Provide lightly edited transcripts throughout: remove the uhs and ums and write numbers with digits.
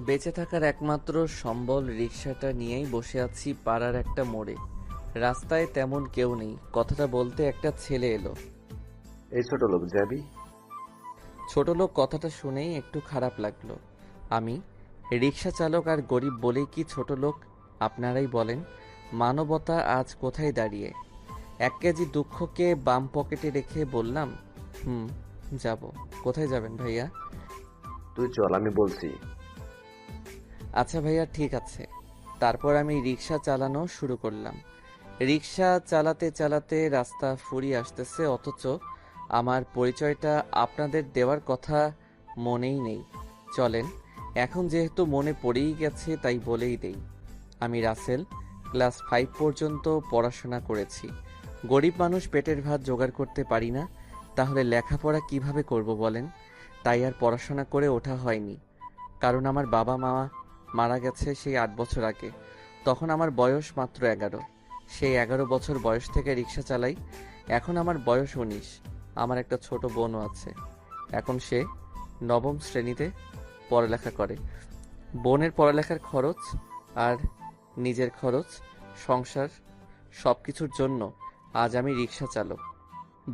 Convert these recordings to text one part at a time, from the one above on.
বেঁচে থাকার একমাত্র সম্বল রিকশাটা নিয়েই বসে আছি পাড়ার একটা মোড়ে। রাস্তায় তেমন কেউ নেই। কথাটা বলতে একটা ছেলে এলো। এই ছোট লোক যাবি? ছোট লোক কথাটা শুনেই একটু খারাপ লাগলো। আমি রিকশা চালক আর গরিব বলেই কি ছোট লোক? আপনারাই বলেন, মানবতা আজ কোথায় দাঁড়িয়ে? 1 কেজি দুঃখকে বাম পকেটে রেখে বললাম, যাব। কোথায় যাবেন ভাইয়া? তুই চল, আমি বলছি। আচ্ছা ভাইয়া, ঠিক আছে। তারপর আমি রিকশা চালানো শুরু করলাম। রিকশা চালাতে চালাতে রাস্তা ফুরিয়ে আসতেছে, অথচ আমার পরিচয়টা আপনাদের দেওয়ার কথা মনেই নেই। চলেন, এখন যেহেতু মনে পড়েই গেছে তাই বলেই দেই। আমি রাসেল, ক্লাস 5 পর্যন্ত পড়াশোনা করেছি। গরিব মানুষ, পেটের ভাত জোগাড় করতে পারি না, তাহলে লেখাপড়া কিভাবে করব বলেন? তাই আর পড়াশোনা করে ওঠা হয়নি। কারণ আমার বাবা মা মারা গেছে সেই 8 বছর আগে। তখন আমার বয়স মাত্র 11। সেই 11 বছর বয়স থেকে রিক্সা চালাই। এখন আমার বয়স 19। আমার একটা ছোট বোনও আছে। এখন সে নবম শ্রেণীতে পড়ালেখা করে। বোনের পড়ালেখার খরচ আর নিজের খরচ, সংসার, সব কিছুর জন্য আজ আমি রিক্সা চালক।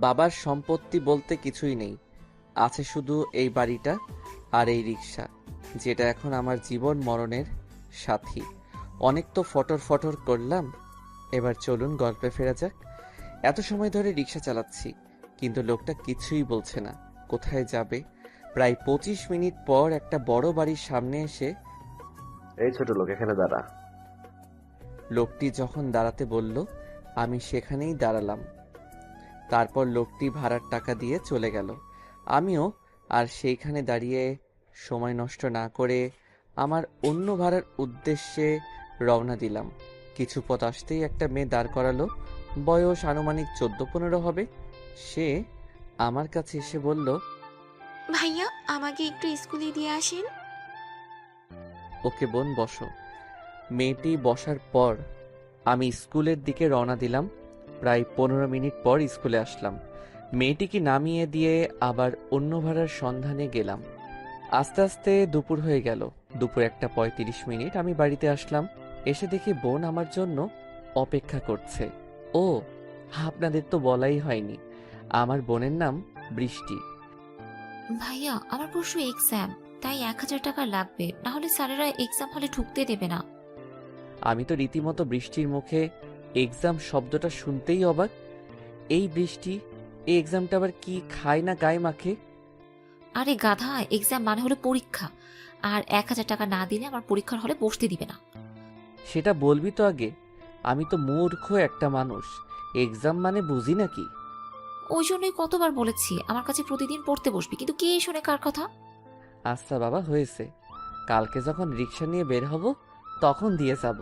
বাবার সম্পত্তি বলতে কিছুই নেই, আছে শুধু এই বাড়িটা আর এই রিক্সা, যেটা এখন আমার জীবন মরণের সাথী। অনেক তো ফটর ফটর করলাম, এবার চলুন গল্পে ফেরা যাক। এত সময় ধরে রিক্সা চালাচ্ছি, কিন্তু লোকটা কিছুই বলছে না কোথায় যাবে। প্রায় 25 মিনিট পর একটা বড় বাড়ির সামনে এসে এই ছোট লোক, এখানে দাঁড়া। লোকটি যখন দাঁড়াতে বলল, আমি সেখানেই দাঁড়ালাম। তারপর লোকটি ভাড়ার টাকা দিয়ে চলে গেল। আমিও আর সেইখানে দাঁড়িয়ে সময় নষ্ট না করে আমার অন্য ভাড়ার উদ্দেশ্যে রওনা দিলাম। কিছু পথ আসতেই একটা মেয়ে দাঁড় করালো। বয়স আনুমানিক 14-15 হবে। সে আমার কাছে এসে বলল, ভাইয়া, আমাকে একটু স্কুলে দিয়ে আসেন। ওকে বোন, বসো। মেয়েটি বসার পর আমি স্কুলের দিকে রওনা দিলাম। প্রায় 15 মিনিট পর স্কুলে আসলাম। মেয়েটিকে নামিয়ে দিয়ে আবার অন্য ভাড়ার সন্ধানে গেলাম। আস্তে আস্তে দুপুর হয়ে গেল। দুপুর 1:35 আমি বাড়িতে আসলাম। এসে দেখি বোন আমার জন্য অপেক্ষা করছে। ও, আপনাদের তো বলাই হয়নি, আমার বোনের নাম বৃষ্টি। ভাইয়া, আমার পরশু এক্সাম, তাই 1000 টাকা লাগবে, না হলে স্যারেরা এক্সাম হলে ঢুকতে দেবে না। আমি তো রীতিমতো বৃষ্টির মুখে এক্সাম শব্দটা শুনতেই অবাক। এই বৃষ্টি, এই এক্সামটা আবার কি খায় না গায়ে মাখে? আরে গাধা, এক্সাম মানে হলো পরীক্ষা, আর 1000 টাকা না দিলে আমার পরীক্ষার হলে বসতে দিবে না। সেটা বলবি তো আগে। আমি তো মূর্খ একটা মানুষ, এক্সাম মানে বুঝি নাকি? ওই জন্যই কতবার বলেছি আমার কাছে প্রতিদিন পড়তে বসবি, কিন্তু কে শোনে কার কথা। আচ্ছা বাবা, হয়েছে। কালকে যখন রিক্সা নিয়ে বের হব তখন দিয়ে যাব।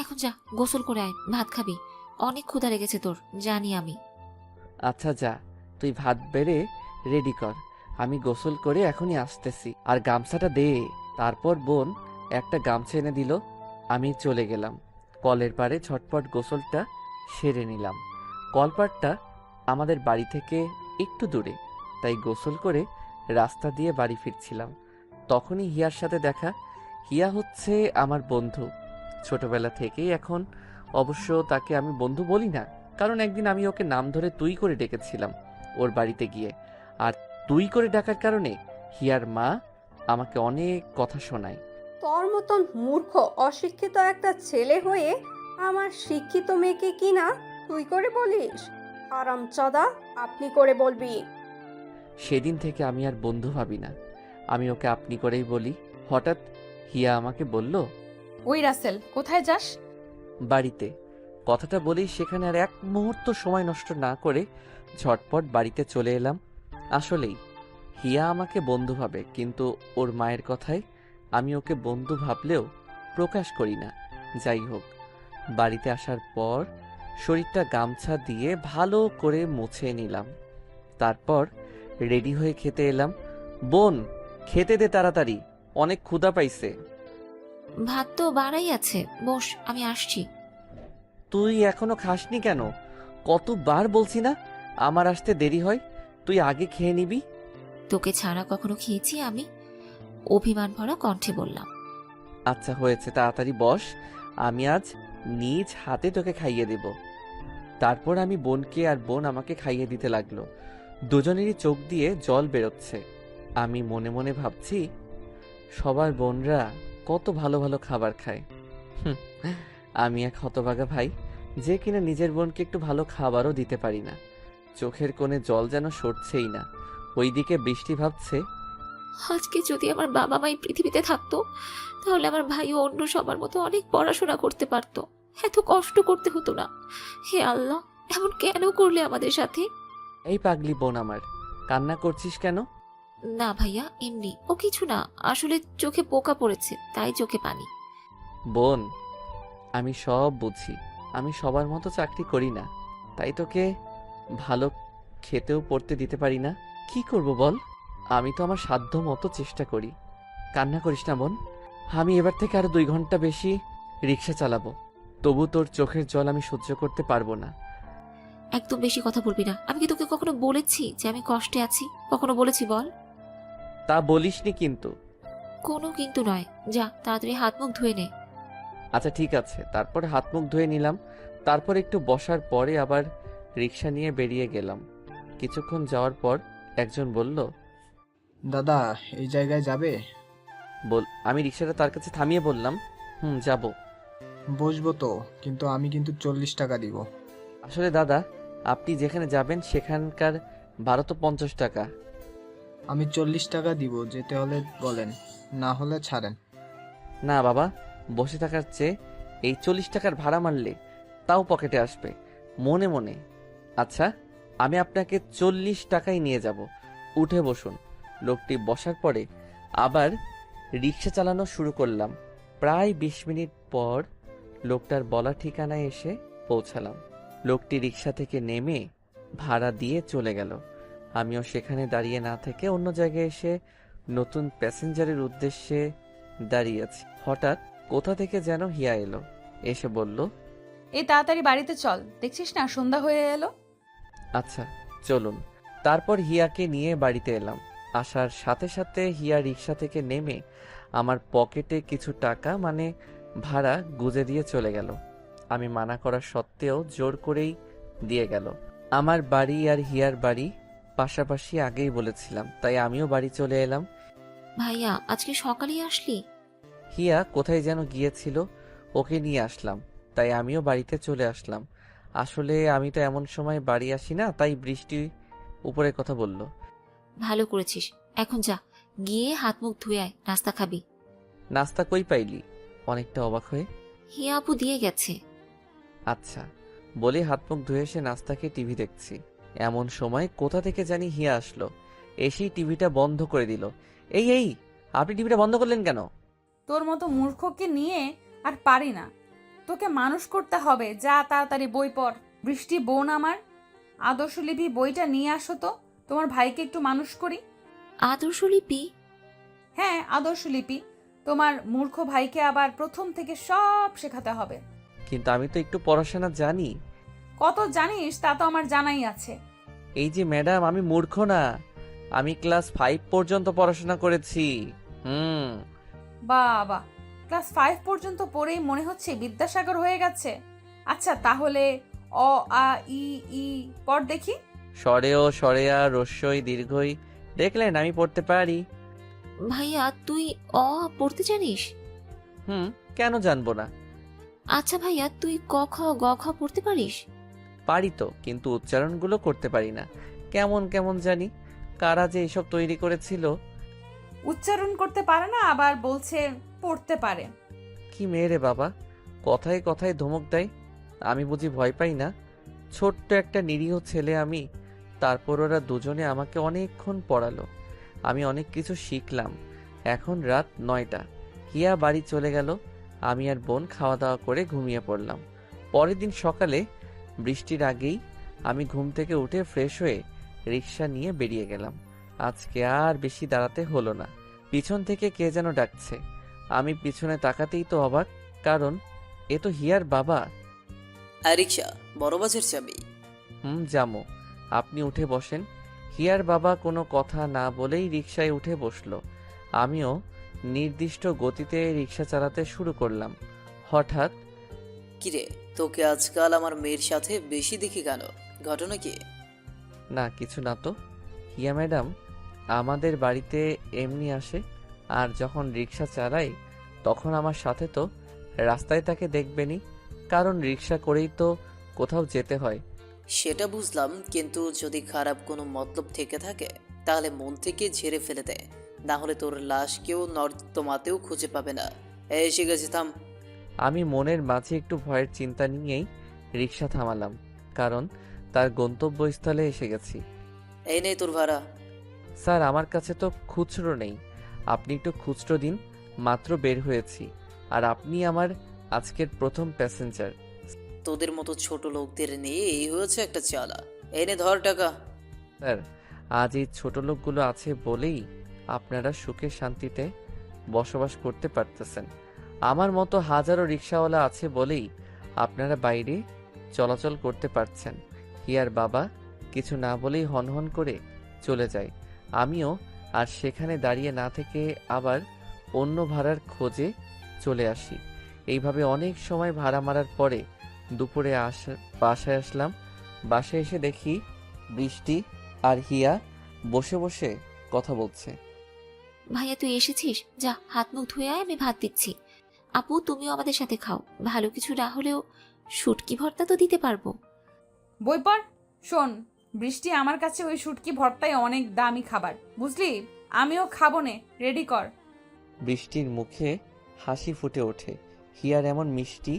এখন যা, গোসল করে আয়, ভাত খাবি। অনেক ক্ষুধা লেগেছে তোর, জানি আমি। আচ্ছা যা, তুই ভাত বেড়ে রেডি কর, আমি গোসল করে এখনই আসতেছি। আর গামছাটা দে। তারপর বোন একটা গামছা এনে দিল। আমি চলে গেলাম কলের পাড়ে, ঝটপট গোসলটা সেরে নিলাম। কলপাড়টা আমাদের বাড়ি থেকে একটু দূরে, তাই গোসল করে রাস্তা দিয়ে বাড়ি ফিরছিলাম। তখনই হিয়ার সাথে দেখা। হিয়া হচ্ছে আমার বন্ধু ছোটবেলা থেকেই। এখন অবশ্য তাকে আমি বন্ধু বলি না, কারণ একদিন আমি ওকে নাম ধরে তুই করে ডেকেছিলাম ওর বাড়িতে গিয়ে। আর তুই করে ডাকার কারণে হিয়ার মা আমাকে অনেক কথা শোনায়। তোর মতন মূর্খ অশিক্ষিত একটা ছেলে হয়ে আমার শিক্ষিত মেয়েকে কি না তুই করে বলিস? আরামচাদা, আপনি করে বলবি। সেদিন থেকে আমি আর বন্ধু ভাবি না, আমি ওকে আপনি করেই বলি। হঠাৎ হিয়া আমাকে বলল, ওই রাসেল, কোথায় যাস? বাড়িতে। কথাটা বলেই সেখানে আর এক মুহূর্ত সময় নষ্ট না করে ঝটপট বাড়িতে চলে এলাম। আসলেই হিয়া আমাকে বন্ধু ভাবে, কিন্তু ওর মায়ের কথায় আমি ওকে বন্ধু ভাবলেও প্রকাশ করি না। যাই হোক, বাড়িতে আসার পর শরীরটা গামছা দিয়ে ভালো করে মুছে নিলাম। তারপর রেডি হয়ে খেতে এলাম। বোন, খেতে দে তাড়াতাড়ি, অনেক ক্ষুধা পাইছে। ভাত তো বাড়াই আছে, বস, আমি আসছি। তুই এখনো খাসনি কেন? কতবার বলছি না আমার আসতে দেরি হয়, তুই আগে খেয়ে নিবি। তোকে ছাড়া কখনো খেয়েছি আমি? অভিমান ভরা কণ্ঠে বললাম, আচ্ছা হয়েছে, তাড়াতাড়ি বস, আমি আজ নিজ হাতে তোকে খাইয়ে দেব। তারপর আমি বোনকে আর বোন আমাকে খাইয়ে দিতে লাগলো। দুজনেরই চোখ দিয়ে জল বেরোচ্ছে। আমি মনে মনে ভাবছি, সবার বোনরা কত ভালো ভালো খাবার খায়। হুঁ, আমি এক হতভাগা ভাই, যে কিনা নিজের বোনকে একটু ভালো খাবারও দিতে পারি না। চোখের কোণে জল যেন সরছেই না। ওইদিকে বৃষ্টি ভাবছে, আজকে যদি আমার বাবা মাই পৃথিবীতে থাকতো, তাহলে আমার ভাইও অন্য সবার মতো অনেক পড়াশোনা করতে পারতো, এত কষ্ট করতে হতো না। হে আল্লাহ, এমন কেন করলে আমাদের সাথে? এই পাগলি বোন আমার, কান্না করছিস কেন? না ভাইয়া, এমনি, ও কিছু না, আসলে চোখে পোকা পড়েছে, তাই চোখে পানি। বোন, আমি সব বুঝি। আমি সবার মতো চাকরি করি না, তাই তোকে ভালো খেতেও পড়তে দিতে পারি না। কি করব বল? আমি তো আমার সাধ্য মতো চেষ্টা করি। কান্না করিস না বোন, আমি এবার থেকে আরো 2 ঘন্টা বেশি রিক্সা চালাবো। তবু তোর চোখের জল আমি সহ্য করতে পারবো না। একদম বেশি কথা বলবি না। আমি কি তোকে কখনো বলেছি যে আমি কষ্টে আছি? কখনো বলেছি বল? তা বলিসনি কিন্তু। কোনো কিন্তু নয়, যা তাড়াতাড়ি হাত মুখ ধুয়ে নে। আচ্ছা ঠিক আছে। তারপর হাত মুখ ধুয়ে নিলাম। তারপর একটু বসার পরে আবার রিক্সা নিয়ে বেরিয়ে গেলাম। কিছুক্ষণ যাওয়ার পর একজন বলল, দাদা, এই জায়গায় যাবে? আমি রিক্সাটা তার কাছে থামিয়ে বললাম, যাব। বসবো তো, কিন্তু আমি কিন্তু 40 টাকা দিব। আসলে দাদা, আপনি যেখানে যাবেন সেখানকার ভাড়া তো 50 টাকা। আমি 40 টাকা দিব, যেতে হলে বলেন, না হলে ছাড়েন। না বাবা, বসে থাকার চেয়ে এই 40 টাকার ভাড়া মারলে তাও পকেটে আসবে মনে মনে। আচ্ছা, আমি আপনাকে 40 টাকাই নিয়ে যাব, উঠে বসুন। লোকটি বসার পরে আবার রিক্সা চালানো শুরু করলাম। প্রায় 20 মিনিট পর লোকটার বলা ঠিকানায় এসে পৌঁছালাম। লোকটি রিক্সা থেকে নেমে ভাড়া দিয়ে চলে গেল। আমিও সেখানে দাঁড়িয়ে না থেকে অন্য জায়গায় এসে নতুন প্যাসেঞ্জারের উদ্দেশ্যে দাঁড়িয়ে আছি। হঠাৎ কোথা থেকে যেন হিয়া এলো, এসে বলল, এই তাড়াতাড়ি বাড়িতে চল, দেখছিস না সন্ধ্যা হয়ে এলো। আচ্ছা চলুন। তারপর হিয়াকে নিয়ে বাড়িতে এলাম। আসার সাথে সাথে হিয়া রিক্সা থেকে নেমে আমার পকেটে কিছু টাকা মানে ভাড়া গুজে দিয়ে চলে গেল। আমি মানা করা সত্ত্বেও জোর করেই দিয়ে গেল। আমার বাড়ি আর হিয়ার বাড়ি পাশাপাশি, আগেই বলেছিলাম, তাই আমিও বাড়ি চলে এলাম। ভাইয়া, আজকে সকালেই আসলি? হিয়া কোথায় যেন গিয়েছিল, ওকে নিয়ে আসলাম, তাই আমিও বাড়িতে চলে আসলাম। আসলে আমি তো এমন সময় বাড়ি আসি না, তাই বৃষ্টি উপরে কথা বলল। ভালো করেছিস, এখন যা, গিয়ে হাত মুখ ধুয়ে আয়, নাস্তা খাবি। নাস্তা কই পাইলি? অনেকটা অবাক হয়ে। হিয়া আপু দিয়ে গেছে। আচ্ছা বলে হাত মুখ ধুয়ে এসে নাস্তা খেয়ে টিভি দেখছি। এমন সময় কোথা থেকে জানি হিয়া আসলো, এসেই টিভিটা বন্ধ করে দিল। এই এই, আপনি টিভিটা বন্ধ করলেন কেন? তোর মতো মূর্খকে নিয়ে আর পারি না, তোকে মানুষ করতে হবে। যা তাড়াতাড়ি বই পড়। বৃষ্টি বোন আমার, আদর্শলিপি বইটা নিয়ে আসো তো, তোমার ভাইকে একটু মানুষ করি। আদর্শলিপি? হ্যাঁ, আদর্শলিপি। তোমার মূর্খ ভাইকে আবার প্রথম থেকে সব শেখাতে হবে। কিন্তু আমি তো একটু পড়াশোনা জানি। কত জানিস তা তো আমার জানাই আছে। এই যে ম্যাডাম, আমি মূর্খ না, আমি ক্লাস 5 পর্যন্ত পড়াশোনা করেছি। বাবা, ক্লাস 5 পর্যন্ত পড়েই মনে হচ্ছে বিদ্যাসাগর হয়ে গেছে। আচ্ছা তাহলে অ আ ই ই পড় দেখি। স্বরেও স্বরেয়া রস্যই দীর্ঘই, দেখলেন আমি পড়তে পারি। ভাইয়া, তুই অ পড়তে জানিস? কেন জানবো না? আচ্ছা ভাইয়া, তুই ক খ গ খ পড়তে পারিস? পারি তো, কিন্তু উচ্চারণগুলো করতে পারি না। কেমন কেমন জানি। কারা যে এসব তৈরি করেছিল। উচ্চারণ করতে পারে না, আবার বলছে পড়তে পারে। কি মেয়ে রে বাবা, কথায় কথায় ধমক দেয়। আমি বুঝি ভয় পাই না? ছোট্ট একটা নিরীহ ছেলে আমি। তারপর ওরা দুজনে আমাকে অনেকক্ষণ পড়ালো, আমি অনেক কিছু শিখলাম। এখন রাত 9টা। হিয়া বাড়ি চলে গেল। আমি আর বোন খাওয়া দাওয়া করে ঘুমিয়ে পড়লাম। পরের দিন সকালে বৃষ্টির আগেই আমি ঘুম থেকে উঠে ফ্রেশ হয়ে রিক্সা নিয়ে বেরিয়ে গেলাম। আজকে আর বেশি দাঁড়াতে হলো না। পিছন থেকে কে যেন ডাকছে। আমি পিছনে তাকাতেই তো অবাক, কারণ এ তো হিয়ার বাবা। রিক্সা বড় বাজার চাবি। জামো, আপনি উঠে বসেন। হিয়ার বাবা কোনো কথা না বলেই রিকশায় উঠে বসলো। আমিও নির্দিষ্ট গতিতে রিক্সা চালাতে শুরু করলাম। হঠাৎ কিরে, তোকে আজকাল আমার মেয়ের সাথে বেশি দেখি কেন? ঘটনা কি? না কিছু না তো। হিয়া ম্যাডাম আমাদের বাড়িতে এমনি আসে, আর যখন রিক্সা চালাই তখন আমার সাথে, তো রাস্তায় তাকে দেখবেনই, কারণ রিক্সা করেই তো কোথাও যেতে হয়। সেটা বুঝলাম, কিন্তু যদি খারাপ কোনো মতলব থেকে থাকে তাহলে মন থেকে ঝেড়ে ফেলে দে, না হলে তোর লাশ কেউ নর্দমাতেও খুঁজে পাবে না। এসে গেছে, থাম। আমি মনের মাঝে একটু ভয়ের চিন্তা নিয়েই রিক্সা থামালাম, কারণ তার গন্তব্যস্থলে এসে গেছি। এই নে তোর ভাড়া। স্যার আমার কাছে তো খুচরো নেই, আপনি একটু খুচরো দিন, মাত্র বের হয়েছি, আর আপনি আমার আজকের প্রথম প্যাসেঞ্জার। তোদের মতো ছোট লোকদের নিয়ে এই হয়েছে একটা চালা। এই নে ধর টাকা। স্যার আজ এই ছোট লোকগুলো আছে বলেই আপনারা সুখে শান্তিতে বসবাস করতে পারতেছেন। আমার মতো হাজারো রিক্সাওয়ালা আছে বলেই আপনারা বাইরে চলাচল করতে পারছেন। হিয়ার বাবা কিছু না বলেই হনহন করে চলে যায়, আমিও আর সেখানে দাঁড়িয়ে না থেকে আবার অন্য ভাড়ার খোঁজে চলে আসি। এইভাবে অনেক সময় ভাড়া মারার পরে দুপুরে বাসায় আসলাম। বাসায় এসে দেখি বৃষ্টি আর হিয়া বসে বসে কথা বলছে। ভাইয়া তুই এসেছিস, যা হাত মুখ ধুয়ে আয়, আমি ভাত দিচ্ছি। আপু তুমিও আমাদের সাথে খাও, ভালো কিছু না হলেও শুটকি ভর্তা তো দিতে পারবো। বই পড়। শোন বৃষ্টি, আমার কাছে ওই শুটকি ভর্তাই অনেক দামি খাবার, বুঝলি? আমিও খাবো নে, রেডি কর। বৃষ্টির মুখে হাসি ফুটে ওঠে হিয়ার এমন মিষ্টি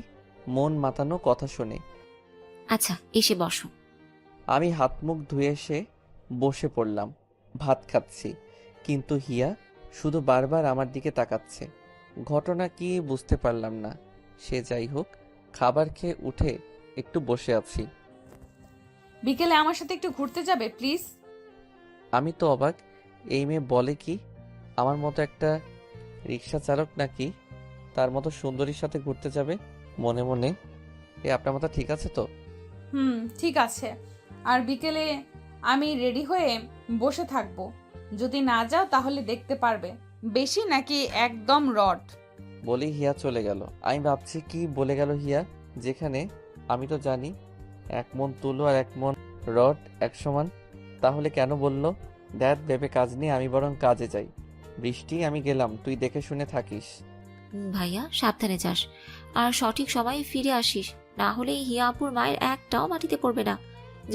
মন মাতানো কথা শুনে। আচ্ছা এসে বসো। আমি হাত মুখ ধুয়ে এসে বসে পড়লাম, ভাত খাচ্ছি, কিন্তু হিয়া শুধু বারবার আমার দিকে তাকাচ্ছে। ঘটনা কি বুঝতে পারলাম না। সে যাই হোক, খাবার খেয়ে উঠে একটু বসে আছি। বিকেলে আমার সাথে একটু ঘুরতে যাবে প্লিজ? আমি তো অবাক, এই মেয়ে বলে কি? আমার মতো একটা রিক্সা চালক নাকি তার মতো সুন্দরীর সাথে ঘুরতে যাবে? মনে মনে আপনার মতো ঠিক আছে তো? ঠিক আছে। আর বিকেলে আমি রেডি হয়ে বসে থাকবো, যদি না যাও তাহলে দেখতে পারবে বেশি নাকি একদম রড। বলেই হিয়া চলে গেল। আমি ভাবছি কি বলে গেল হিয়া, যেখানে আমি তো জানি 1 মন তুলো আর 1 মন রড এক সমান। তাহলে কেন বললো? দ্যাট ভেবে কাজ নেই, আমি বরং কাজে যাই। বৃষ্টি আমি গেলাম, তুই দেখে শুনে থাকিস। ভাইয়া সাবধানে যাস, আর সঠিক সময়ে ফিরে আসিস, না হলে এই হিয়া আপুর মায়ের একটাও মাটিতে পড়বে না।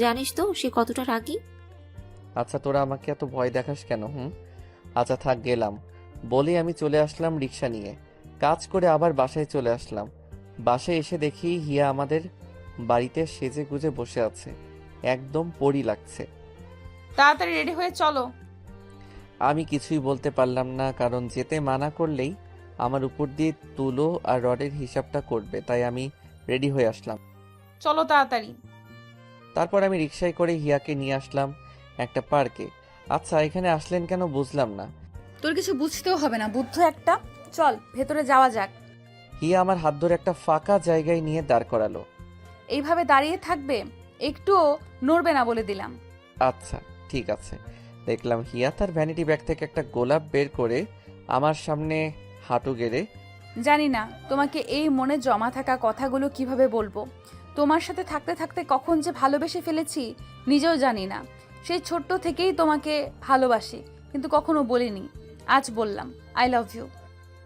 জানিস তো সে কতটা রাগী। আচ্ছা তোরা আমাকে এত ভয় দেখাস কেন? আচ্ছা থাক, গেলাম। বলেই আমি চলে আসলাম রিক্সা নিয়ে। কাজ করে আবার বাসায় চলে আসলাম। বাসায় এসে দেখি হিয়া আমাদের বাড়িতে সেজে গুজে বসে আছে, একদম পরী লাগছে। তাড়াতাড়ি রেডি হয়ে চলো। আমি কিছুই বলতে পারলাম না, কারণ যেতে মানা করলেই আমার উপর দিয়ে তুলো আর রডের হিসাবটা করবে, তাই আমি রেডি হয়ে আসলাম। চলো তাড়াতাড়ি। তারপর আমি রিক্সায় করে হিয়াকে নিয়ে আসলাম একটা পার্কে। আচ্ছা এখানে আসলেন কেন বুঝলাম না। তোর কিছু বুঝতেও হবে না, বুদ্ধ একটা। চল ভেতরে যাওয়া যাক। হিয়া আমার হাত ধরে একটা ফাঁকা জায়গায় নিয়ে দাঁড় করালো। এইভাবে দাঁড়িয়ে থাকবে, একটুও নড়বে না বলে দিলাম। আচ্ছা ঠিক আছে। দেখলাম হিয়া তার ভ্যানিটি ব্যাগ থেকে একটা গোলাপ বের করে আমার সামনে হাঁটু গেড়ে। জানি না তোমাকে এই মনে জমা থাকা কথাগুলো কিভাবে বলবো। তোমার সাথে থাকতে থাকতে কখন যে ভালোবেসে ফেলেছি নিজেও জানি না। সেই ছোট্ট থেকেই তোমাকে ভালোবাসি, কিন্তু কখনো বলিনি। আজ বললাম, আই লাভ ইউ।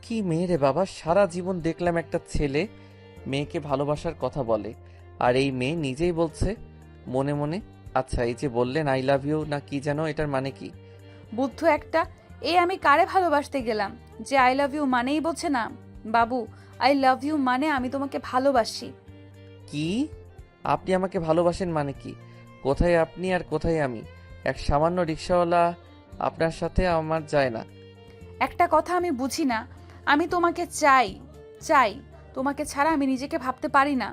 কি মেয়ে রে বাবা, সারা জীবন দেখলাম একটা ছেলে মেয়েকে ভালোবাসার কথা বলে, আর এই মেয়ে নিজেই বলছে মনে মনে। আচ্ছা এই যে বললেন আই লাভ ইউ না কি যেন, এটার মানে কি? বুদ্ধ একটা, আমি কারে ভালোবাসতে গেলাম যে আই লাভ ইউ মানেই বোঝে না? বাবু, আই লাভ ইউ মানে আমি তোমাকে ভালোবাসি। কি? আপনি আমাকে ভালোবাসেন মানে কি? কোথায় আপনি আর কোথায় আমি? এক সামান্য রিক্সাওয়ালা আপনার সাথে আমার যায় না। একটা কথা আমি বুঝি না, আমি তোমাকে চাই চাই, তোমাকে ছাড়া আমি নিজেকে ভাবতে পারি না।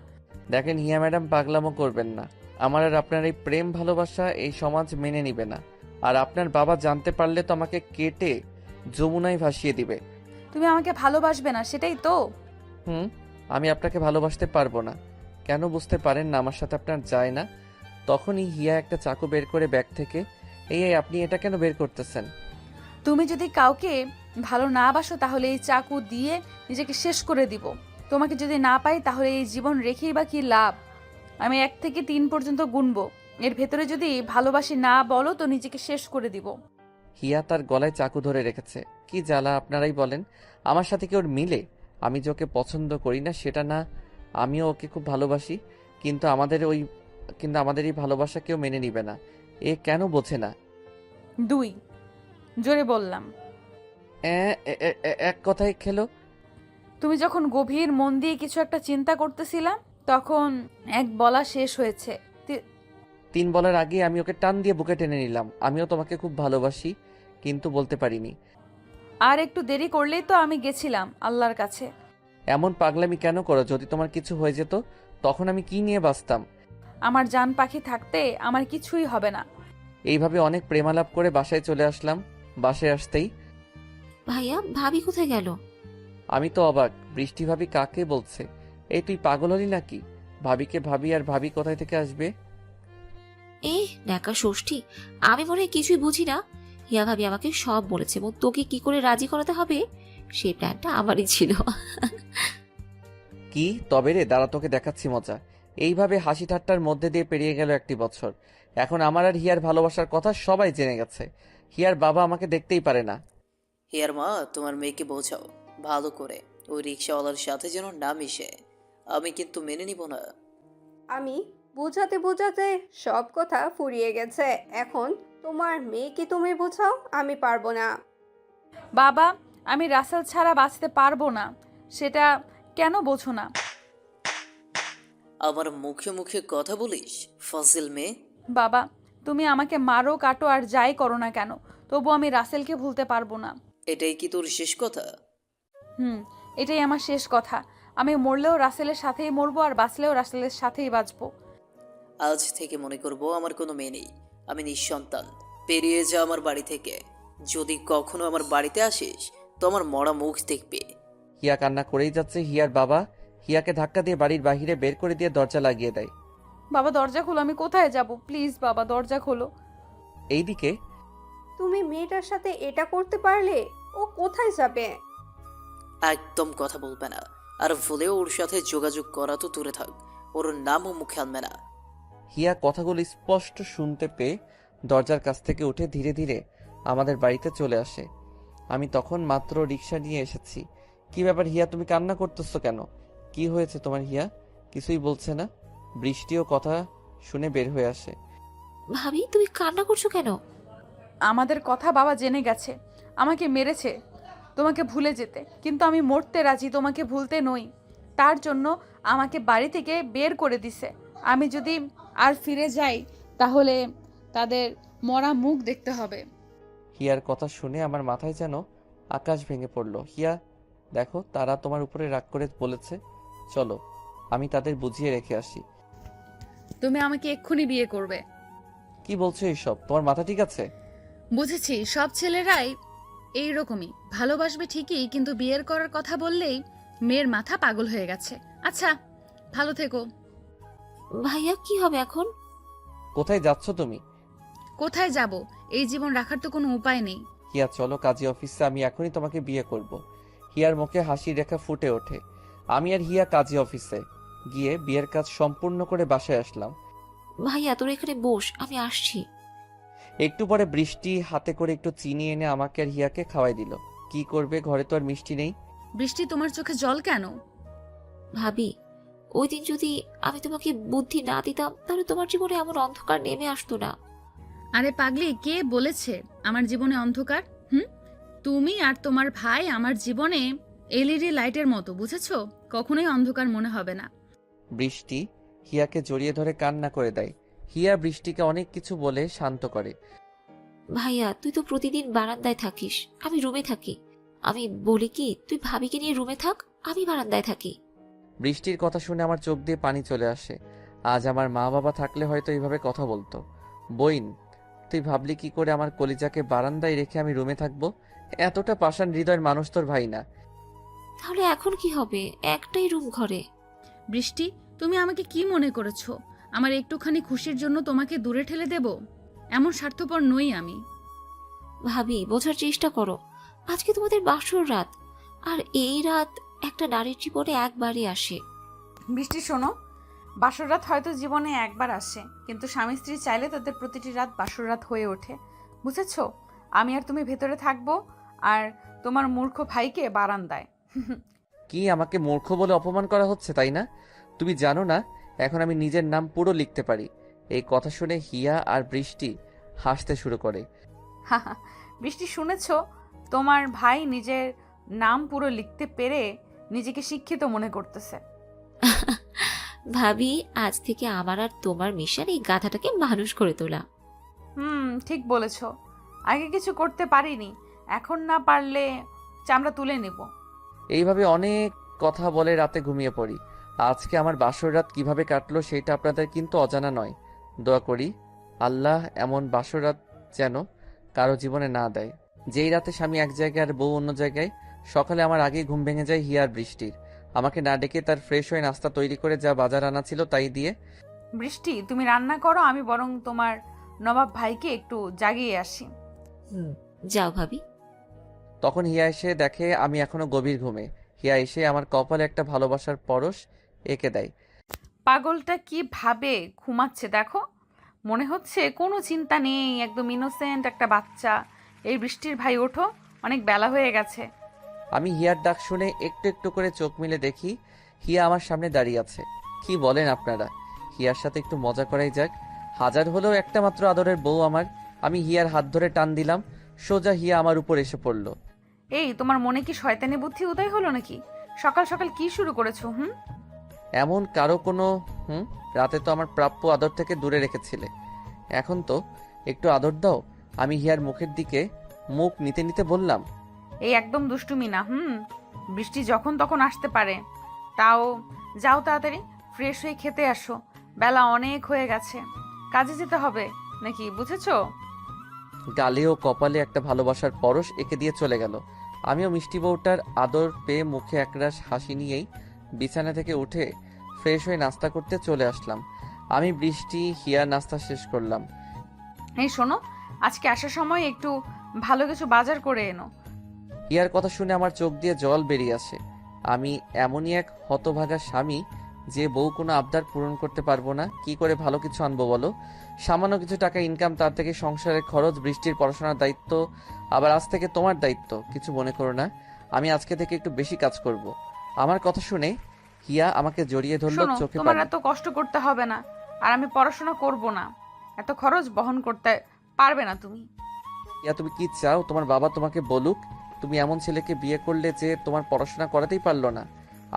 দেখেন হিয়া ম্যাডাম, পাগলামো করবেন না। আমার আর আপনার এই প্রেম ভালোবাসা এই সমাজ মেনে নিবে না, আর আপনার বাবা জানতে পারলে তো আমাকে কেটে যমুনায় ভাসিয়ে দিবে। তুমি আমাকে ভালোবাসবে না, সেটাই তো। আমি আপনাকে ভালোবাসতে পারবো না। কেন বুঝতে পারেন না আমার সাথে আপনার যায় না? তখনই হিয়া একটা চাকু বের করে ব্যাগ থেকে। এই আপনি এটা কেন বের করতেছেন? তুমি যদি কাউকে ভালো না বাসো তাহলে এই চাকু দিয়ে নিজেকে শেষ করে দিব। তোমাকে যদি না পাই তাহলে এই জীবন রেখেই বা কি লাভ? আমি 1 থেকে 3 পর্যন্ত গুনবো, এর ভেতরে যদি ভালোবাসি না বলো তো নিজেকে শেষ করে দিব। হিয়া তার গলায় চাকু ধরে রেখেছে। কি জ্বালা, আপনারাই বলেন। আমার সাথে কি ওর মিলে? আমি যে ওকে পছন্দ করি না সেটা না, আমিও ওকে খুব ভালোবাসি, কিন্তু আমাদের এই ভালোবাসা কেউ মেনে নিবে না। এ কেন বোঝে না? 2 জোরে বললাম। এক কথায় খেলো। তুমি যখন গভীর মন দিয়ে কিছু একটা চিন্তা করতেছিলাম তখন 1 বলা শেষ হয়েছে। 3 বলার আগে আমি ওকে টান দিয়ে বুকে টেনে নিলাম। আমিও তোমাকে খুব ভালোবাসি, কিন্তু বলতে পারিনি। আর একটু দেরি করলেই তো আমি গেছিলাম আল্লাহর কাছে। এমন পাগলামি কেন করো? যদি তোমার কিছু হয়ে যেত তখন আমি কি নিয়ে বাঁচতাম? আমার জান পাখি থাকতে আমার কিছুই হবে না। এইভাবে অনেক প্রেমালাপ করে বাসায় চলে আসলাম। বাসায় আসতেই ভাইয়া, ভাবি কোথায় গেল? আমি তো অবাক। বৃষ্টি ভাবি কাকে বলছে? এই তুই পাগল হলি নাকি? ভাবিকে ভাবি আর ভাবি কোথায় থেকে আসবে? ন্যাকা ষষ্ঠী, আমি মনে হয় কিছুই বুঝি না। হিয়া ভাবি আমাকে সব বলেছে এবং তোকে কি করে রাজি করাতে হবে সেই প্ল্যানটা আমারই ছিল। কি তবে রে, দাঁড়া তোকে দেখাচ্ছি মজা। এইভাবে হাসি ঠাট্টার মধ্যে দিয়ে পেরিয়ে গেল 1 বছর। এখন আমার আর হিয়ার ভালোবাসার কথা সবাই জেনে গেছে। হিয়ার বাবা আমাকে দেখতেই পারে না। হিয়ার মা, তোমার মেয়েকে বোঝাও ভালো করে, ওই রিক্সাওয়ালার সাথে যেন না মিশে। আমি কিন্তু মেনে নিব না। আমি বোঝাতে বোঝাতে সব কথা ফুরিয়ে গেছে। এখন তোমার মেয়েকে তুমি বোঝাও, আমি পারবো না। বাবা, আমি রাসেল ছাড়া বাঁচতে পারবো না, সেটা কেন বোঝো না? আমার মুখে মুখে কথা বলিস ফাজিল মেয়ে। বাবা, তুমি আমাকে মারো কাটো আর যাই করো না কেন, তবু আমি রাসেলকে ভুলতে পারবো না। এটাই কি তোর শেষ কথা? এটাই আমার শেষ কথা। আমি মরলেও রাসেলের সাথেই মরবো আর বাঁচলেও রাসেলের সাথেই বাঁচবো। আজ থেকে মনে করব আমার কোনো মেয়ে নেই, আমি নিঃসন্তান। পেরিয়ে যা আমার বাড়ি থেকে। যদি কখনো আমার বাড়িতে আসিস তো আমার মরা মুখ দেখবে। হিয়া কান্না করেই যাচ্ছে। হিয়ার বাবা হিয়াকে ধাক্কা দিয়ে বাড়ির বাহিরে বের করে দিয়ে দরজা লাগিয়ে দেয়। বাবা দরজা খোলো, আমি কোথায় যাব? প্লিজ বাবা দরজা খোলো। এইদিকে তুমি মেয়েটার সাথে এটা করতে পারলে? ও কোথায় যাবে? একদম কথা বলবে না, আর ভুলেও ওর সাথে যোগাযোগ করা তো দূরে থাক, ওর নামও মুখে আনবে না। হিয়া কথাগুলো স্পষ্ট শুনতে পেয়ে দরজার কাছ থেকে উঠে ধীরে ধীরে আমাদের বাড়িতে চলে আসে। আমি তখন মাত্র রিক্সা নিয়ে এসেছি। কি ব্যাপার হিয়া, তুমি কান্না করতেছো কেন? কি হয়েছে তোমার হিয়া? কিছুই বলছে না। বৃষ্টিও কথা শুনে বের হয়ে আসে। ভাবি, তুমি কান্না করছো কেন? আমাদের কথা বাবা জেনে গেছে। আমাকে মেরেছে তোমাকে ভুলে যেতে, কিন্তু আমি মরতে রাজি, তোমাকে ভুলতে নই। তার জন্য আমাকে বাড়ি থেকে বের করে দিছে। আমি যদি আর ফিরে যাই তাহলে তাদের মরা মুখ দেখতে হবে। হিয়ার কথা শুনে আমার মাথায় যেন আকাশ ভেঙে পড়ল। হিয়া দেখো, তারা তোমার উপরে রাগ করে বলেছে। চলো আমি তাদের বুঝিয়ে রেখে আসি। তুমি আমাকে এক্ষুনি বিয়ে করবে। কি বলছো এইসব? তোমার মাথা ঠিক আছে? বুঝেছি, সব ছেলেরাই এইরকমই, ভালোবাসবে ঠিকই কিন্তু বিয়ের করার কথা বললেই মেয়ের মাথা পাগল হয়ে গেছে। আচ্ছা, ভালো থেকো। ভাইয়া, কি হবে এখন? কোথায় যাচ্ছ তুমি? কোথায় যাব? এই জীবন রাখার তো কোনো উপায় নেই। হিয়া চলো কাজী অফিসে, আমি এখনই তোমাকে বিয়ে করব। হিয়ার মুখে হাসির রেখা ফুটে ওঠে। আমি আর হিয়া কাজী অফিসে গিয়ে বিয়ের কাজ সম্পূর্ণ করে বাসায় আসলাম। ভাইয়া, তোর এখানে বস, আমি আসছি। একটু পরে বৃষ্টি হাতে করে একটু চিনি এনে আমাকে আর হিয়াকে খাওয়াই দিল। কি করবে, ঘরে তো আর মিষ্টি নেই। বৃষ্টি, তোমার চোখে জল কেন? ভাবি, ওই দিন যদি আমি তোমাকে বুদ্ধি না দিতাম তাহলে তোমার জীবনে এমন অন্ধকার নেমে আসতো না। আরে পাগলি, কে বলেছে আমার জীবনে অন্ধকার? তুমি আর তোমার ভাই আমার জীবনে এলইডি লাইটের মতো, বুঝেছো? কখনোই অন্ধকার মনে হবে না। বৃষ্টি হিয়াকে জড়িয়ে ধরে কান্না করে দেয়। হিয়া বৃষ্টিকে অনেক কিছু বলে শান্ত করে। ভাইয়া, তুই তো প্রতিদিন বারান্দায় থাকিস, আমি রুমে থাকি। আমি বলি কি, তুই ভাবিকে নিয়ে রুমে থাক, আমি বারান্দায় থাকি। বৃষ্টির কথা শুনে আমার চোখ দিয়ে পানি চলে আসে। আজ আমার মা বাবা থাকলে হয়তো এইভাবে কথা বলতো। বইন, তুই ভাবলি কি করে আমার কলিজাকে বারান্দায় রেখে আমি রুমে থাকবো? এতটা পাষাণ হৃদয়ের মানুষ তোর ভাই না। তাহলে এখন কি হবে? একটাই রুম ঘরে। বৃষ্টি, তুমি আমাকে কি মনে করেছো? আমার একটুখানি খুশির জন্য তোমাকে দূরে ঠেলে দেব? এমন স্বার্থপর নই আমি। ভাবি, বোঝার চেষ্টা করো, আজকে তোমাদের বাসর রাত, আর এই রাত একটা নারীর জীবনে একবারই আসে। বৃষ্টি শোনো, বাসর রাত হয়তো জীবনে একবার আসে, কিন্তু স্বামী স্ত্রী চাইলে তাদের প্রতিটি রাত বাসর রাত হয়ে ওঠে। বুঝেছো? আমি আর তুমি ভেতরে থাকবো, আর তোমার মূর্খ ভাইকে বারান্দায়। কি আমাকে মূর্খ বলে অপমান করা হচ্ছে, তাই না? তুমি জানো না এখন আমি নিজের নাম পুরো লিখতে পারি? এই কথা শুনে হিয়া আর বৃষ্টি হাসতে শুরু করে। বৃষ্টি, শুনেছো? তোমার ভাই নিজের নাম পুরো লিখতে পেরে নিজেকে শিক্ষিত মনে করতেছে। ভাবি, আজ থেকে আমার আর তোমার মিশন এই গাধাটাকে মানুষ করে তোলা। ঠিক বলেছো। আগে কিছু করতে পারিনি, এখন না পারলে চামড়া তুলে নেব। এইভাবে অনেক কথা বলে রাতে ঘুমিয়ে পড়ি। আজকে আমার বাসর রাত কিভাবে কাটলো সেটা আপনাদের কিন্তু অজানা নয়। দোয়া করি আল্লাহ এমন বাসর রাত যেন কারো জীবনে না দেয়, যেই রাতে স্বামী এক জায়গায় আর বউ অন্য জায়গায়। সকালে আমার আগেই ঘুম ভেঙে যায় হিয়ার বৃষ্টির। আমাকে না ডেকে তার ফ্রেশ হয়ে নাস্তা তৈরি করে যা বাজার আনা ছিল তাই দিয়ে। বৃষ্টি, তুমি রান্না করো, আমি বরং তোমার নবাব ভাইকে একটু জাগিয়ে আসি। যাও ভাবি। তখন হিয়া এসে দেখে আমি এখনো গভীর ঘুমে। হিয়া এসে আমার কপালে একটা ভালোবাসার পরশ এঁকে দেয়। পাগলটা কি ভাবে ঘুমাচ্ছে দেখো, মনে হচ্ছে কোনো চিন্তা নেই, একদম ইনোসেন্ট একটা বাচ্চা। এই বৃষ্টির ভাই, ওঠো, অনেক বেলা হয়ে গেছে। আমি হিয়ার ডাক শুনে একটু একটু করে চোখ মিলে দেখি হিয়া আমার সামনে দাঁড়িয়ে আছে। কি বলেন আপনারা? হিয়ার সাথে একটু মজা করাই যাক। হাজার হলেও একটা মাত্র আদরের বউ আমার। আমি হিয়ার হাত ধরে টান দিলাম, সোজা হিয়া আমার উপর এসে পড়ল। এই, তোমার মনে কি শয়তানি বুদ্ধি উদয় হলো নাকি? সকাল সকাল কি শুরু করেছো? এমন কারো কোনো রাতে তো আমার প্রাপ্য আদর থেকে দূরে রেখেছিলে, এখন তো একটু আদর দাও। আমি হিয়ার মুখের দিকে মুখ নিতে নিতে বললাম, এই একদম দুষ্টুমি না। বৃষ্টি যখন তখন আসতে পারে। তাও যাও, তাড়াতাড়ি ফ্রেশ হয়ে খেতে আসো, বেলা অনেক হয়ে গেছে, কাজে যেতে হবে নাকি, বুঝেছো? গালে ও কপালে একটা ভালোবাসার পরশ এঁকে দিয়ে চলে গেল। আমিও মিষ্টি বউটার আদর পেয়ে মুখে একরাশ হাসি নিয়েই বিছানা থেকে উঠে ফ্রেশ হয়ে নাস্তা করতে চলে আসলাম। আমি বৃষ্টি হিয়া নাস্তা শেষ করলাম। এই শোনো, আজকে আসার সময় একটু ভালো কিছু বাজার করে এনো। হিয়ার কথা শুনে আমার চোখ দিয়ে জল বেরিয়ে আসে। আমি এমনই এক হতভাগা স্বামী যে বউ কোনো আবদার পূরণ করতে পারবো না। কি করে ভালো কিছু আনবো বলো? সামান্য কিছু টাকা ইনকাম, তার থেকে সংসারের খরচ, বৃষ্টির পড়াশোনার দায়িত্ব, আবার আজ থেকে তোমার দায়িত্ব। কিছু মনে করো না, আমি আজকে থেকে একটু বেশি কাজ করব। আমার কথা শুনে হিয়া আমাকে জড়িয়ে ধরলো, শোনো, চোখে তোমার পানি। এত কষ্ট করতে হবে না, আর আমি পড়াশোনা করব না, এত খরচ বহন করতে পারবে না তুমি। হিয়া, তুমি কি চাও তোমার বাবা তোমাকে বলুক তুমি এমন ছেলেকে বিয়ে করলে যে তোমার পড়াশোনা করাতেই পারলো না?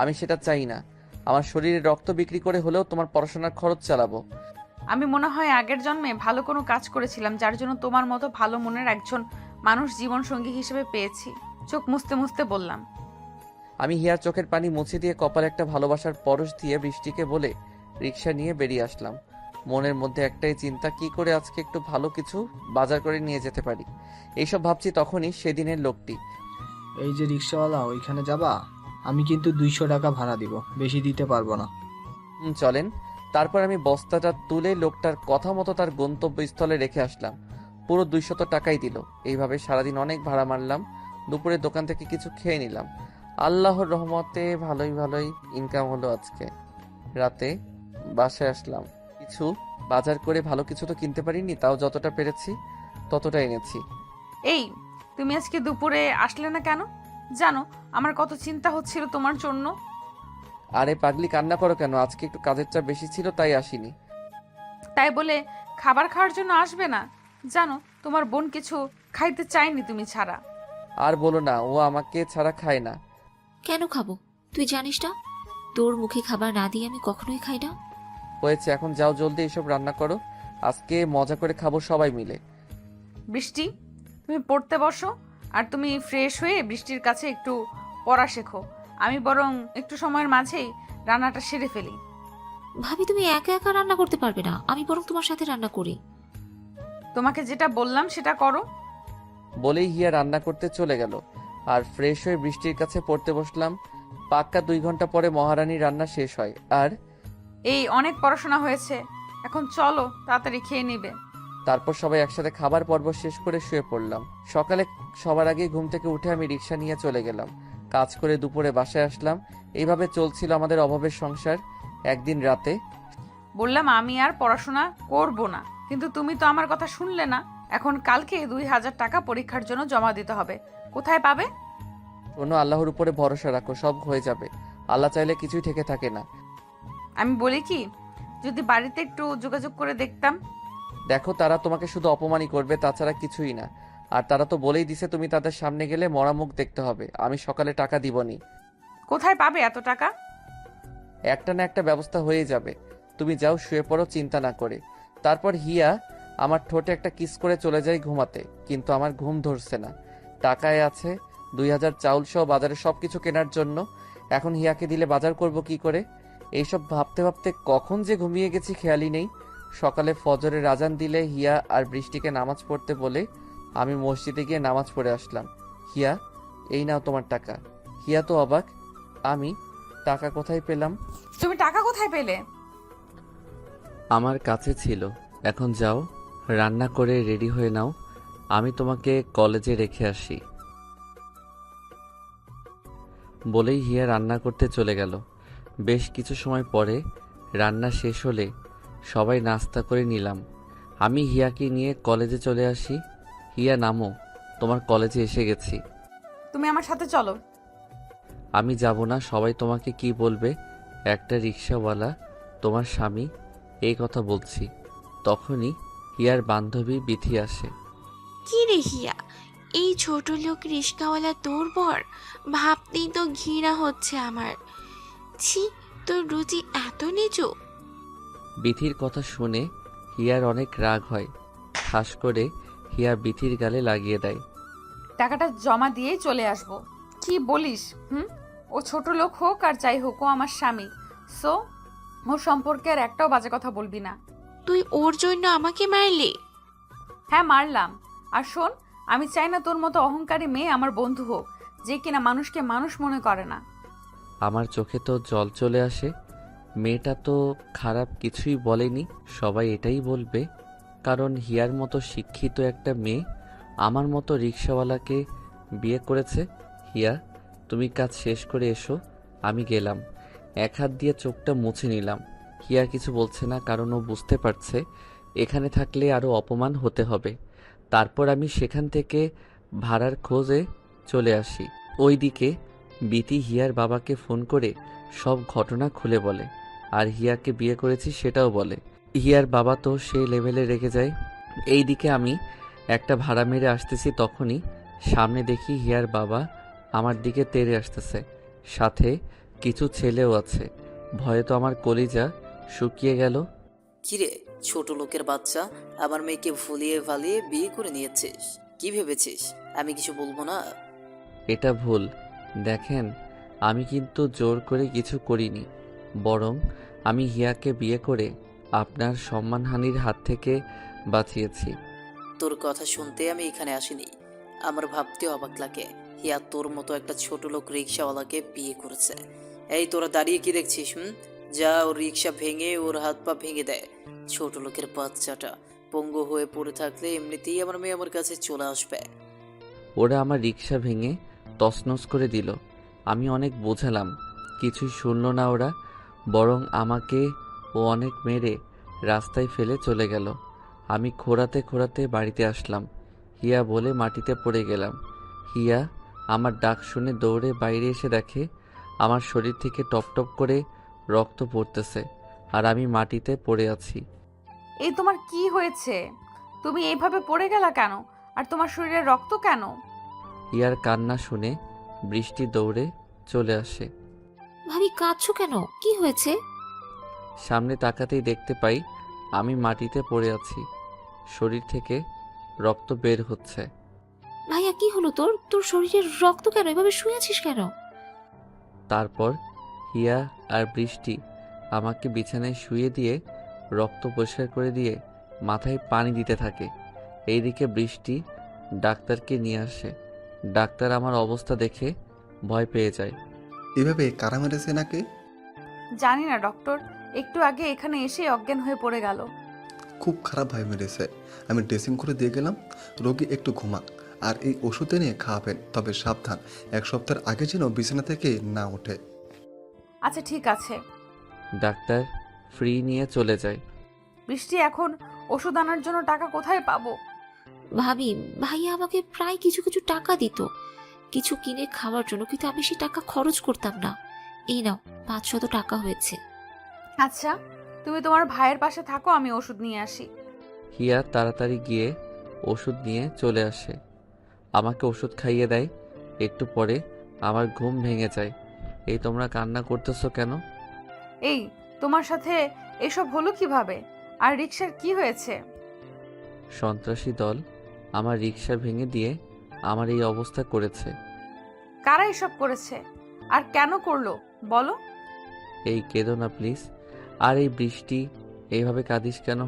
আমি সেটা চাই না। আমার শরীরে রক্ত বিক্রি করে হলেও তোমার পড়াশোনার খরচ চালাবো। আমি মনে হয় আগের জন্মে ভালো কোনো কাজ করেছিলাম, যার জন্য তোমার মতো ভালো মনের একজন মানুষ জীবন সঙ্গী হিসেবে পেয়েছি। চোখ মুছতে মুছতে বললাম। আমি হিয়ার চোখের পানি মুছে দিয়ে কপালে একটা ভালোবাসার পরশ দিয়ে বৃষ্টিকে বলে রিক্সা নিয়ে বেরিয়ে আসলাম। মনের মধ্যে একটাই চিন্তা, কি করে আজকে একটু ভালো কিছু বাজার করে নিয়ে যেতে পারি। এইসব ভাবছি তখনই সেদিনের লোকটি। এই যে রিক্সাওয়ালা, ওইখানে যাবা? আমি কিন্তু 200 টাকা ভাড়া দিব, বেশি দিতে পারবো না। চলেন। তারপর আমি বস্তাটা তুলে লোকটার কথা মতো তার গন্তব্যস্থলে রেখে আসলাম। পুরো 200 টাকাই দিল। এইভাবে সারাদিন অনেক ভাড়া মারলাম। দুপুরে দোকান থেকে কিছু খেয়ে নিলাম। আল্লাহর রহমতে ভালোই ইনকাম হলো আজকে। রাতে বাসায় আসলাম, কিছু বাজার করে ভালো কিছু তো কিনতে পারিনি, তাও যতটা পেরেছি ততটা এনেছি। এই, তুমি আজকে দুপুরে আসলে না কেন? জানো আমার কত চিন্তা হচ্ছিল তোমার জন্য। আরে পাগলি, কান্না করো কেন? আজকে একটু কাজের চাপ বেশি ছিল তাই আসিনি। তাই বলে খাবার খাওয়ার জন্য আসবে না? জানো তোমার বোন কিছু খাইতে চায়নি তুমি ছাড়া। আর বলো না, ও আমাকে ছাড়া খায় না। কেন খাবো? তুই জানিস না তোর মুখে খাবার না দিয়ে আমি কখনোই খাই না। হয়েছে, এখন যাও জলদি এসব রান্না করো, আজকে মজা করে খাবো সবাই মিলে। বৃষ্টি, তুমি পড়তে বসো, আর তুমি ফ্রেশ হয়ে বৃষ্টির কাছে একটু পড়া শেখো। আমি বরং একটু সময়ের মাঝেই রান্নাটা সেরে ফেলি। ভাবি, তুমি একা একা রান্না করতে পারবে না, আমি বরং তোমার সাথে রান্না করি। তোমাকে যেটা বললাম সেটা করো। বলেই হিয়া রান্না করতে চলে গেল, আর ফ্রেশ হয়ে বৃষ্টির কাছে পড়তে বসলাম। পাক্কা 2 ঘন্টা পরে মহারানীর রান্না শেষ হয়। আর এই অনেক পড়াশোনা হয়েছে, এখন চলো, তাড়াতাড়ি খেয়ে নিবে। তারপর সবাই একসাথে খাবার পর্ব শেষ করে শুয়ে পড়লাম। সকালে সবার আগে ঘুম থেকে উঠে আমি রিক্সা নিয়ে চলে গেলাম। কাজ করে দুপুরে বাসায় আসলাম। এইভাবে চলছিল আমাদের অভাবের সংসার। একদিন রাতে বললাম আমি আর পড়াশোনা করব না, কিন্তু তুমি তো আমার কথা শুনলে না। এখন কালকে 2000 টাকা পরীক্ষার জন্য জমা দিতে হবে। কোথায় পাবে? শোনো, আল্লাহর উপরে ভরসা রাখো, সব হয়ে যাবে। আল্লাহ চাইলে কিছুই থেকে থাকে না। আমি বলি কি, যদি বাড়িতে একটু যোগাযোগ করে দেখতাম। দেখো, তারা তোমাকে শুধু অপমানই করবে, তাছাড়া কিছুই না। আর তারা তো বলেই দিছে তুমি তাদের সামনে গেলে মরা মুখ দেখতে হবে। আমি সকালে টাকা দিবনি। কোথায় পাবে এত টাকা? একটা না একটা ব্যবস্থা হয়ে যাবে। তুমি যাও, শুয়ে পড়ো চিন্তা না করে। তারপর হিয়া আমার ঠোঁটে একটা কিস করে চলে যায় ঘুমাতে। কিন্তু আমার ঘুম ধরছে না। টাকায় আছে 2000 চাউল সহ বাজারে সবকিছু কেনার জন্য। এখন হিয়াকে দিলে বাজার করব কি করে? এইসব ভাবতে ভাবতে কখন যে ঘুমিয়ে গেছি খেয়ালই নেই। সকালে ফজরের আজান দিলে হিয়া আর বৃষ্টিকে নামাজ পড়তে বলে আমি মসজিদে গিয়ে নামাজ পড়ে আসলাম। হিয়া, এই নাও তোমার টাকা। হিয়া তো অবাক, আমি টাকা কোথায় পেলাম? তুমি টাকা কোথায় পেলে? আমার কাছে ছিল। এখন যাও, রান্না করে রেডি হয়ে নাও, আমি তোমাকে কলেজে রেখে আসি। বলেই হিয়া রান্না করতে চলে গেল। বেশ কিছু সময় পরে রান্না শেষ হলে সবাই নাস্তা করে নিলাম। আমি হিয়াকে নিয়ে কলেজে চলে আসি। হিয়া, নামো, তোমার কলেজে এসে গেছি। তুমি আমার সাথে চলো। আমি যাব না, সবাই তোমাকে কি বলবে? একটা রিক্সাওয়ালা তোমার স্বামী, এই কথা বলছি। তখনই হিয়ার বান্ধবী বিথি আসে। কি রে হিয়া, এই ছোট লোক রিস্কাওয়ালা তোর বর? ভাবতেই তো ঘৃণা হচ্ছে আমার। ছি, তোর রুচি এত নিচু। বিথির কথা শুনে হিয়ার অনেক রাগ হয়। ঠাস করে হিয়া বিথির গালে লাগিয়ে দেয়। টাকাটা জমা দিয়েই চলে আসব। কি বলিস? ও ছোট লোক হোক আর যাই হোক, ও আমার স্বামী। সো ওর সম্পর্কে আর একটাও বাজে কথা বলবি না। তুই ওর জন্য আমাকে মারলি? হ্যাঁ, মারলাম। আর শোন, আমি চাই না তোর মতো অহংকারী মেয়ে আমার বন্ধু হোক, যে কিনা মানুষকে মানুষ মনে করে না। আমার চোখে তো জল চলে আসে। মেয়েটা তো খারাপ কিছুই বলেনি, সবাই এটাই বলবে। কারণ হিয়ার মতো শিক্ষিত একটা মেয়ে আমার মতো রিক্সাওয়ালাকে বিয়ে করেছে। হিয়া, তুমি কাজ শেষ করে এসো, আমি গেলাম। এক হাত দিয়ে চোখটা মুছে নিলাম। হিয়া কিছু বলছে না, কারণ ও বুঝতে পারছে এখানে থাকলে আরও অপমান হতে হবে। তারপর আমি সেখান থেকে ভাড়ার খোঁজে চলে আসি। ওইদিকে বিতি হিয়ার বাবাকে ফোন করে সব ঘটনা খুলে বলে, আর হিয়াকে বিয়ে করেছি সেটাও বলে। হিয়ার বাবা তো সেই লেভেলে রেগে যায়। এইদিকে আমি একটা ভাড়া মেরে আসতেছি, তখনই সামনে দেখি হিয়ার বাবা আমার দিকে তেড়ে আসতেছে, সাথে কিছু ছেলেও আছে। ভয়ে তো আমার কলিজা শুকিয়ে গেল। কিরে ছোট লোকের বাচ্চা, আমার মেয়েকে ভুলিয়ে ভালিয়ে বিয়ে করে নিয়েছিস? কি ভেবেছিস আমি কিছু বলবো না? এটা ভুল। দেখেন, আমি কিন্তু জোর করে কিছু করিনি, বরং আমি হিয়াকে বিয়ে করে আপনার সম্মানহানির হাত থেকে বাঁচিয়েছি। তোর কথা শুনতে আমি এখানে আসিনি। আমার ভাবতে অবাক লাগে, হিয়া তোর মতো একটা ছোট লোক রিক্সাওয়ালাকে বিয়ে করেছে। এই তোরা দাঁড়িয়ে কি দেখছিস? যা ওর রিক্সা ভেঙে ওর হাত পা ভেঙে দেয়। ছোট লোকের বাচ্চাটা পঙ্গু হয়ে পড়ে থাকলে এমনিতেই আমার মেয়ে আমার কাছে চলে আসবে। ওরা আমার রিক্সা ভেঙে তছনছ করে দিল। আমি অনেক বোঝালাম, কিছুই শুনল না ওরা, বরং আমাকে ও অনেক মেরে রাস্তায় ফেলে চলে গেল। আমি খোঁড়াতে খোঁড়াতে বাড়িতে আসলাম। হিয়া বলে মাটিতে পড়ে গেলাম। হিয়া আমার ডাক শুনে দৌড়ে বাইরে এসে দেখে আমার শরীর থেকে টপ টপ করে রক্ত পড়তেছে, আর আমি মাটিতে পড়ে আছি। এই তোমার কি হয়েছে? তুমি এইভাবে পড়ে গেলা কেন? আর তোমার শরীরে রক্ত কেন? হিয়ার কান্না শুনে বৃষ্টি দৌড়ে চলে আসে। ভাবি, কাঁদছো কেন? কি হয়েছে? সামনে তাকাতেই দেখতে পাই আমি মাটিতে পড়ে আছি, শরীর থেকে রক্ত বের হচ্ছে। ভাইয়া, কি হলো তোর? তোর শরীরের রক্ত কেন? এভাবে শুয়ে আছিস কেন? তারপর হিয়া আর বৃষ্টি আমাকে বিছানায় শুয়ে দিয়ে রক্ত পরিষ্কার করে দিয়ে মাথায় পানি দিতে থাকে। এইদিকে বৃষ্টি ডাক্তারকে নিয়ে আসে। ডাক্তার আমার অবস্থা দেখে ভয় পেয়ে যায়। এভাবে কারা মেরেছে নাকি? জানি না ডক্টর, একটু আগে এখানে এসে অজ্ঞান হয়ে পড়ে গেল। খুব খারাপভাবে মেরেছে। আমি ড্রেসিং করে দিয়ে গেলাম, রোগী একটু ঘুমাক আর এই ওষুধ এনে খাওয়াবেন, তবে সাবধান 1 সপ্তাহের আগে যেন বিছানা থেকে না ওঠে। আচ্ছা ঠিক আছে। ডাক্তার ফ্রি নিয়ে চলে যায়। বৃষ্টি, এখন ওষুধ আনার জন্য টাকা কোথায় পাবো? ভাবি, ভাইয়া আমাকে প্রায় কিছু কিছু টাকা দিত কিছু কিনে খাওয়ার জন্য, কিন্তু আমি সেই টাকা খরচ করতাম না। এই নাও 500 টাকা হয়েছে। আচ্ছা, তুমি তোমার ভাইয়ের পাশে থাকো, আমি ওষুধ নিয়ে আসি। হিয়া তাড়াতাড়ি গিয়ে ওষুধ নিয়ে চলে আসে, আমাকে ওষুধ খাইয়ে দেয়। একটু পরে আমার ঘুম ভেঙে যায়। এই তোমরা কান্না করতেছো কেন? এই, তোমার সাথে এসব হলো কিভাবে? আর রিক্সার কি হয়েছে? সন্ত্রাসী দল আমার রিক্সা ভেঙে দিয়ে আমার এই অবস্থা করেছে। কারা এসব করেছে আর কেন করলো বলো? এই কেঁদো না প্লিজ। আর এই বৃষ্টি, এইভাবে কাঁদিস কেন?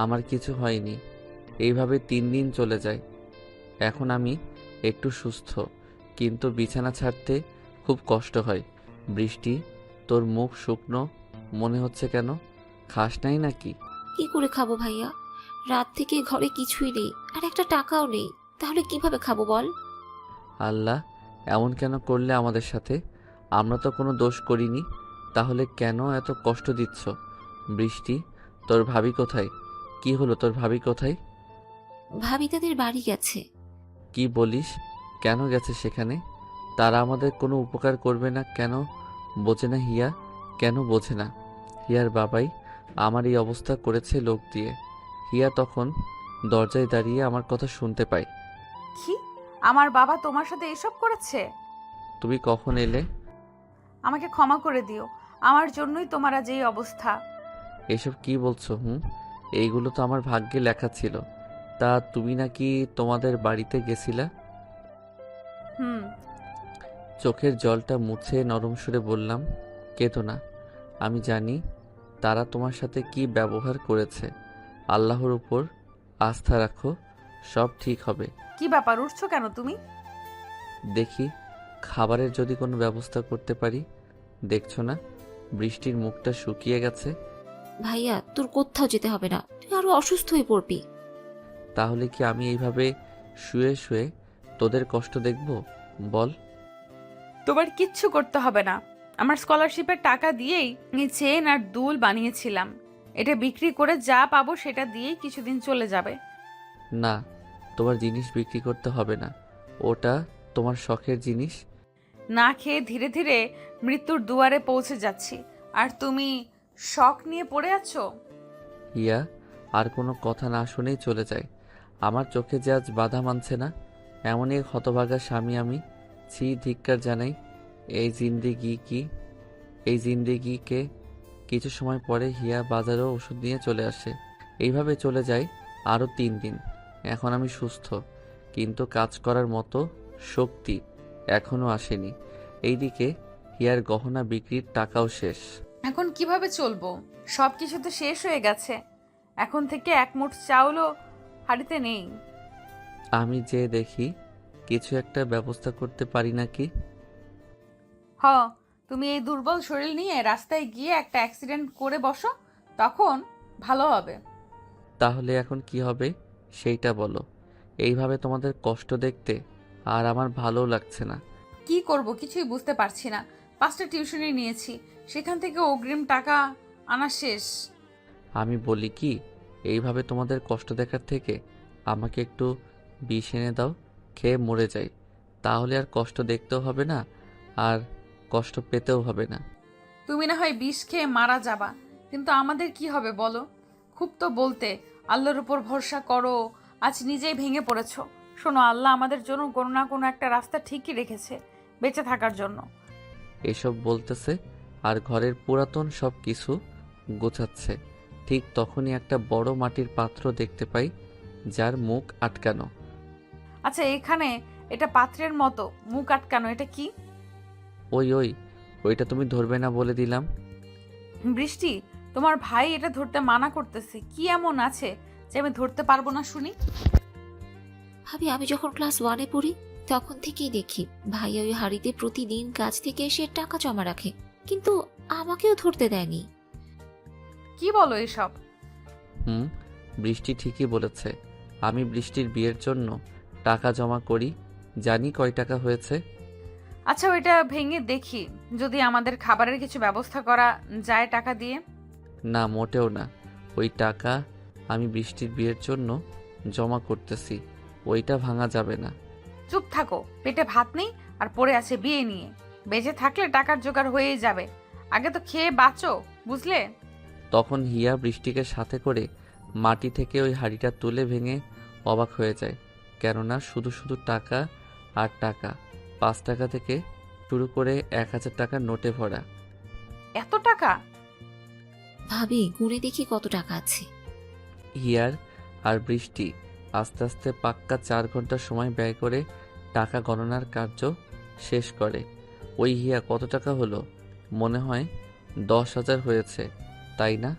আমার কিছু হয়নি। এইভাবে 3 দিন চলে যায়। এখন আমি একটু সুস্থ, কিন্তু বিছানা ছাড়তে খুব কষ্ট হয়। বৃষ্টি, তোর মুখ শুকনো মনে হচ্ছে কেন? খাস নাই নাকি? কি করে খাবো ভাইয়া? রাত থেকে ঘরে কিছুই নেই, আর একটা টাকাও নেই। তাহলে কিভাবে খাবো বল? আল্লাহ এমন কেন করলে আমাদের সাথে? আমরা তো কোনো দোষ করিনি, তাহলে কেন এত কষ্ট দিচ্ছ? বৃষ্টি, তোর ভাবি কোথায়? কি হলো, তোর ভাবি কোথায়? ভাবি তাদের বাড়ি গেছে। কি বলিস? কেন গেছে সেখানে? তারা আমাদের কোনো উপকার করবে না কেন? বোঝে না হিয়া, কেন বোঝে না? হিয়ার বাবাই আমার এই অবস্থা করেছে লোক দিয়ে। হিয়া তখন দরজায় দাঁড়িয়ে আমার কথা শুনতে পায়। কি, আমার বাবা তোমার সাথে এসব করেছে? তুমি কখন এলে? আমাকে ক্ষমা করে দিও, আমার জন্যই তোমার আজ এই অবস্থা। এসব কি বলছো? এইগুলো তো আমার ভাগ্যে লেখা ছিল। তা তুমি নাকি তোমাদের বাড়িতে গেছিলা? হুম। চোখের জলটা মুছে নরম সুরে বললাম, কেঁদো না। আমি জানি তারা তোমার সাথে কি ব্যবহার করেছে। আল্লাহর উপর আস্থা রাখো, সব ঠিক হবে। কি ব্যাপার, উঠছো কেন তুমি? দেখি খাবারের যদি কোনো ব্যবস্থা করতে পারি। দেখছো না বৃষ্টির মুখটা শুকিয়ে গেছে? ভাইয়া, তোর কোথাও যেতে হবে না, তুই আরো অসুস্থ হয়ে পড়বি। তাহলে কি আমি এইভাবে শুয়ে শুয়ে তোদের কষ্ট দেখব? বল। তোমার কিচ্ছু করতে হবে না। আমার স্কলারশিপের টাকা দিয়েই এই চেন আর দুল বানিয়েছিলাম। এটা বিক্রি করে যা পাবো সেটা দিয়েই কিছুদিন চলে যাবে। না, তোমার জিনিস বিক্রি করতে হবে না, ওটা তোমার শখের জিনিস। না খেয়ে ধীরে ধীরে মৃত্যুর দুয়ারে পৌঁছে যাচ্ছি, আর তুমি শখ নিয়ে পড়ে আছো। হিয়া আর কোনো কথা না শুনেই চলে যায়। আমার চোখে যে আজ বাধা মানছে না, এমনই এক হতভাগা স্বামী আমি। ছি, ধিক্কার জানাই এই জিন্দেগিকে। কিছু সময় পরে হিয়া বাজারেও ওষুধ নিয়ে চলে আসে। এইভাবে চলে যায় আরও 3 দিন। এখন আমি সুস্থ, কিন্তু কাজ করার মতো শক্তি এখনো আসেনি। এইদিকে হিয়ার গহনা বিক্রির টাকাও শেষ। এখন কিভাবে চলবো? সব কিছু তো শেষ হয়ে গেছে। এখন থেকে এক মুঠ চাউলও হাড়িতে নেই। আমি যে দেখি কিছু একটা ব্যবস্থা করতে পারি নাকি। হ, তুমি এই দুর্বল শরীর নিয়ে রাস্তায় গিয়ে একটা অ্যাক্সিডেন্ট করে বসো, তখন ভালো হবে। তাহলে এখন কি হবে সেইটা বলো। এইভাবে তোমাদের কষ্ট দেখতে আর আমার ভালো লাগছে না। কি করব কিছুই বুঝতে পারছি না। 5টা টিউশনি নিয়েছি, সেখান থেকে অগ্রিম টাকা আনা শেষ। আমি বলি কি, এইভাবে তোমাদের কষ্ট দেখার থেকে আমাকে একটু বিষ এনে দাও, খেয়ে মরে যাই। তাহলে আর কষ্ট দেখতেও হবে না, আর কষ্ট পেতেও হবে না। তুমি না হয় বিষ খেয়ে মারা যাবা, কিন্তু আমাদের কি হবে বলো? খুব তো বলতে, আল্লাহর উপর ভরসা করো, আজ নিজেই ভেঙে পড়েছো। শোনো, আল্লাহ আমাদের জন্য কোনো না কোনো একটা রাস্তা ঠিকই রেখেছে বেঁচে থাকার জন্য। এসব বলতেছে আর ঘরের পুরাতন সব কিছু গোছাচ্ছে। ঠিক তখনই একটা বড় মাটির পাত্র দেখতে পাই, যার মুখ আটকানো। আচ্ছা, এখানে এটা পাত্রের মতো মুখ আটকানো, এটা কি? ওইটা তুমি ধরবে না বলে দিলাম। বৃষ্টি, তোমার ভাই এটা ধরতে মানা করতেছে। কি এমন আছে যে আমি ধরতে পারবো না শুনি? ভাবি, আমি যখন ক্লাস 1-এ পড়ি তখন থেকেই দেখি ভাইয়া ওই হাড়িতে প্রতিদিন কাজ থেকে এসে টাকা জমা রাখে, কিন্তু আমাকেও ধরতে দেয়নি। কি বলো এসব? হুম, বৃষ্টি ঠিকই বলেছে। আমি বৃষ্টির বিয়ের জন্য টাকা জমা করি। জানি কয় টাকা হয়েছে। আচ্ছা, ওইটা ভেঙে দেখি যদি আমাদের খাবারের কিছু ব্যবস্থা করা যায় টাকা দিয়ে। না, মোটেও না। ওই টাকা আমি বৃষ্টির বিয়ের জন্য জমা করতেছি। ওইটা ভাঙা যাবে না। চুপ থাকো, পেটে ভাত নেই আর পড়ে আছে বিয়ে নিয়ে। বেঁচে থাকলে টাকার জোগাড় হয়েই যাবে, আগে তো খেয়ে বাঁচো, বুঝলে? তখন হিয়া বৃষ্টিকে সাথে করে মাটি থেকে ওই হাঁড়িটা তুলে ভেঙে অবাক হয়ে যায়। কেননা শুধু শুধু টাকা আর টাকা। 5 টাকা থেকে শুরু করে 1000 টাকার নোটে ভরা। এত টাকা? ভাবি গুনে দেখি কত টাকা আছে। হিয়ার আর বৃষ্টি আস্তে আস্তে পাক্কা 4 ঘন্টা সময় ব্যয় করে টাকা গণনার কার্য শেষ করে। ওই হিয়া কত টাকা হলো? মনে হয় 10,000 হয়েছে, তাই না?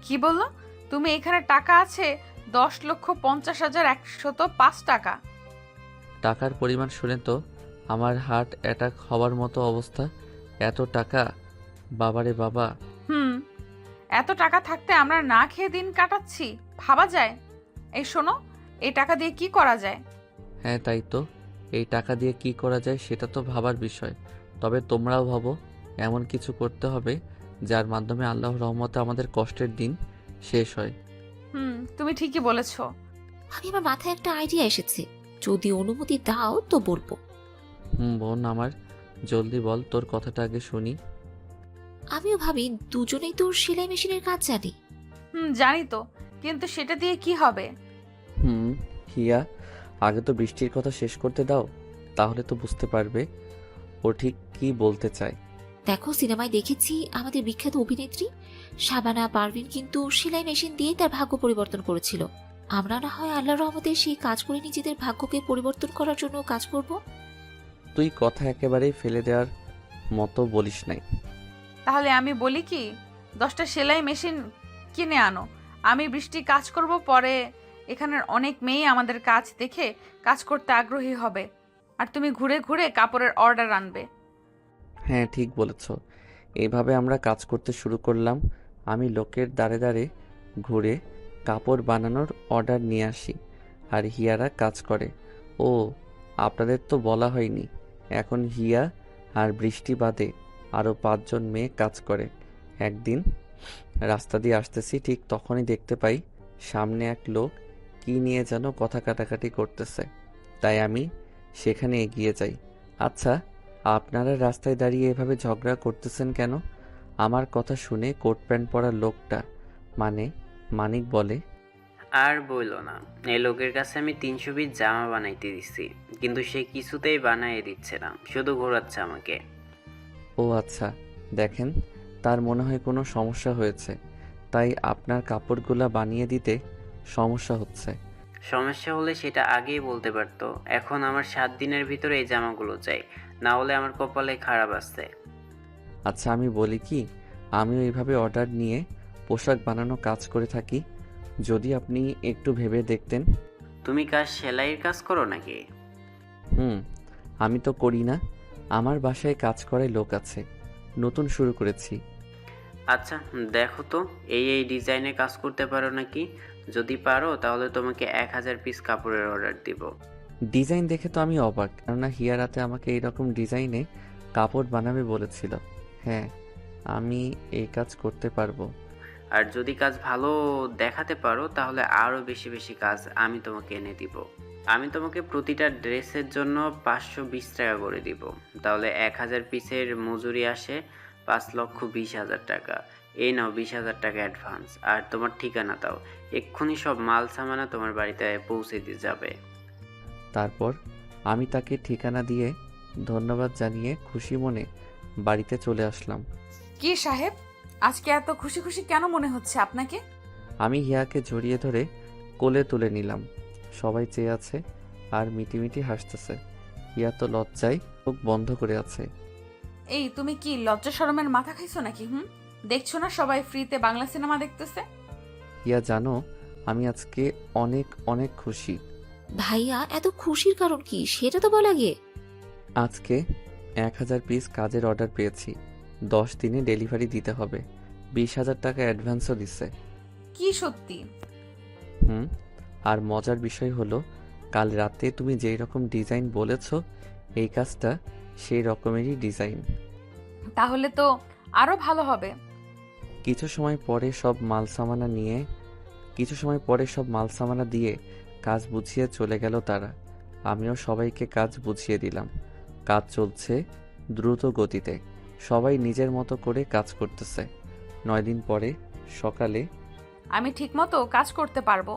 কি বললো তুমি? এখানে টাকা আছে 10,50,105 টাকা। টাকার পরিমাণ শুনে তো আমার হার্ট অ্যাটাক হওয়ার মতো অবস্থা। এত টাকা! বাবারে বাবা! এত টাকা থাকতে আমরা না খেয়ে দিন কাটাচ্ছি, ভাবা যায়? এই শোনো, এই টাকা দিয়ে কি করা যায়? হ্যাঁ, তাই তো। এই টাকা দিয়ে কি করা যায় সেটা তো ভাবার বিষয়। তবে তোমরাও ভাবো, এমন কিছু করতে হবে যার মাধ্যমে আল্লাহর রহমতে আমাদের কষ্টের দিন শেষ হয়। তুমি ঠিকই বলেছো। আমার মাথায় একটা আইডিয়া এসেছে, যদি অনুমতি দাও তো বলবো। বোন আমার, জলদি বল, তোর কথাটা আগে শুনি। আমিও ভাবি দুজনেই তোর সেলাই মেশিনের কাজ জানি। জানি তো, কিন্তু সেটা দিয়ে কি হবে? হিয়া, আগে তো বৃষ্টির কথা শেষ করতে দাও, তাহলে তো বুঝতে পারবে ও ঠিক কি বলতে চায়। দেখো, সিনেমায় দেখেছি আমাদের বিখ্যাত অভিনেত্রী শাবানা পারভিন কিন্তু সেলাই মেশিন দিয়ে তার ভাগ্য পরিবর্তন করেছিল। আমরা না হয় আল্লাহর রহমতে সেই কাজ করে নিজেদের ভাগ্যকে পরিবর্তন করার জন্য কাজ করব। তুই কথা একেবারেই ফেলে দেওয়ার মতো বলিস নাই। তাহলে আমি বলি কি, 10টা সেলাই মেশিন কিনে আনো, আমি বৃষ্টি কাজ করব, পরে এখানের অনেক মেয়ে আমাদের কাজ দেখে কাজ করতে আগ্রহী হবে, আর তুমি ঘুরে ঘুরে কাপড়ের অর্ডার আনবে। হ্যাঁ, ঠিক বলেছ। এইভাবে আমরা কাজ করতে শুরু করলাম। আমি লোকের দাঁড়ে দাঁড়ে ঘুরে কাপড় বানানোর অর্ডার নিয়ে আসি, আর হিয়ারা কাজ করে। ও, আপনাদের তো বলা হয়নি, এখন হিয়া আর বৃষ্টি বাদে আরও 5 জন মেয়ে কাজ করে। একদিন রাস্তা দিয়ে আসতেছি, ঠিক তখনই দেখতে পাই সামনে এক লোক কি নিয়ে যেন কথা কাটাকাটি করতেছে। তাই আমি সেখানে এগিয়ে যাই। আচ্ছা, আপনারা রাস্তায় দাঁড়িয়ে এভাবে ঝগড়া করতেছেন কেন? আমার কথা শুনে কোট প্যান্ট পরা লোকটা, মানে মানিক, বলে, আর বইলো না, এই লোকের কাছে আমি 300 পিস জামা বানাইতে দিচ্ছি, কিন্তু সে কিছুতেই বানাইয়ে দিচ্ছে না, শুধু ঘোরাচ্ছে আমাকে। ও আচ্ছা, দেখেন, তার মনে হয় কোনো সমস্যা হয়েছে, তাই আপনার কাপড়গুলা বানিয়ে দিতে সমস্যা হচ্ছে। সমস্যা হলে সেটা আগেই বলতে পারতো। এখন আমার 7 দিনের ভিতরে এই জামাগুলো চাই, না হলে আমার কপালে খারাপ আসছে। আচ্ছা, আমি বলি কি, আমিও এইভাবে অর্ডার নিয়ে পোশাক বানানো কাজ করে থাকি। যদি আপনি একটু ভেবে দেখতেন। তুমি কাজ সেলাইয়ের কাজ করো নাকি? আমি তো করি না, আমার বাসায় কাজ করার লোক আছে, নতুন শুরু করেছি। আচ্ছা, দেখো তো এই ডিজাইনে কাজ করতে পারো নাকি। যদি পারো তাহলে তোমাকে 1000 পিস কাপড়ের অর্ডার দিব। ডিজাইন দেখে তো আমি অবাক, কেননা হিয়ারাতে আমাকে এইরকম ডিজাইনে কাপড় বানাবে বলেছিল। হ্যাঁ, আমি এই কাজ করতে পারবো। আর যদি কাজ ভালো দেখাতে পারো তাহলে আরও বেশি বেশি কাজ আমি তোমাকে এনে দিব। আমি তোমাকে প্রতিটা ড্রেসের জন্য 520 টাকা করে দিব। তাহলে 1000 পিসের মজুরি আসে 5,20,000 টাকা। এই নাও 20,000 টাকা অ্যাডভান্স, আর তোমার ঠিকানা দাও, এক্ষুনি সব মাল সামানা তোমার বাড়িতে পৌঁছে দিয়ে যাবে। তারপর আমি তাকে ঠিকানা দিয়ে ধন্যবাদ জানিয়ে খুশি মনে বাড়িতে চলে আসলাম। কি সাহেব, আজকে এত খুশি খুশি কেন মনে হচ্ছে আপনাকে? আমি হিয়াকে জড়িয়ে ধরে কোলে তুলে নিলাম। সবাই চেয়ে আছে আর মিটিমিটি হাসতেছে। হিয়া তো লজ্জায় চোখ বন্ধ করে আছে। এই, তুমি কি লজ্জা শরমের মাথা খাইছো নাকি? দেখছো না সবাই ফ্রিতে বাংলা সিনেমা দেখতেছে? হিয়া, জানো, আমি আজকে অনেক অনেক খুশি। ভাইয়া, এত খুশির কারণ কি সেটা তো বল আগে। আজকে 1000 পিস কাজের অর্ডার পেয়েছি। 10 দিনে ডেলিভারি দিতে হবে। 20,000 টাকা অ্যাডভান্সও দিছে। কি সত্যি? হুম। আর মজার বিষয় হলো, কাল রাতে তুমি যেই রকম ডিজাইন বলেছো, এই কাজটা সেই রকমেরই ডিজাইন। তাহলে তো আরো ভালো হবে। কিছু সময় পরে সব মালসামানা দিয়ে কাজ বুঝিয়ে চলে গেল তারা। আমিও সবাইকে কাজ বুঝিয়ে দিলাম। কাজ চলছে দ্রুত গতিতে, সবাই নিজের মতো করে কাজ করতেছে। 9 দিন পরে সকালে আমি ঠিকমতো কাজ করতে পারবো।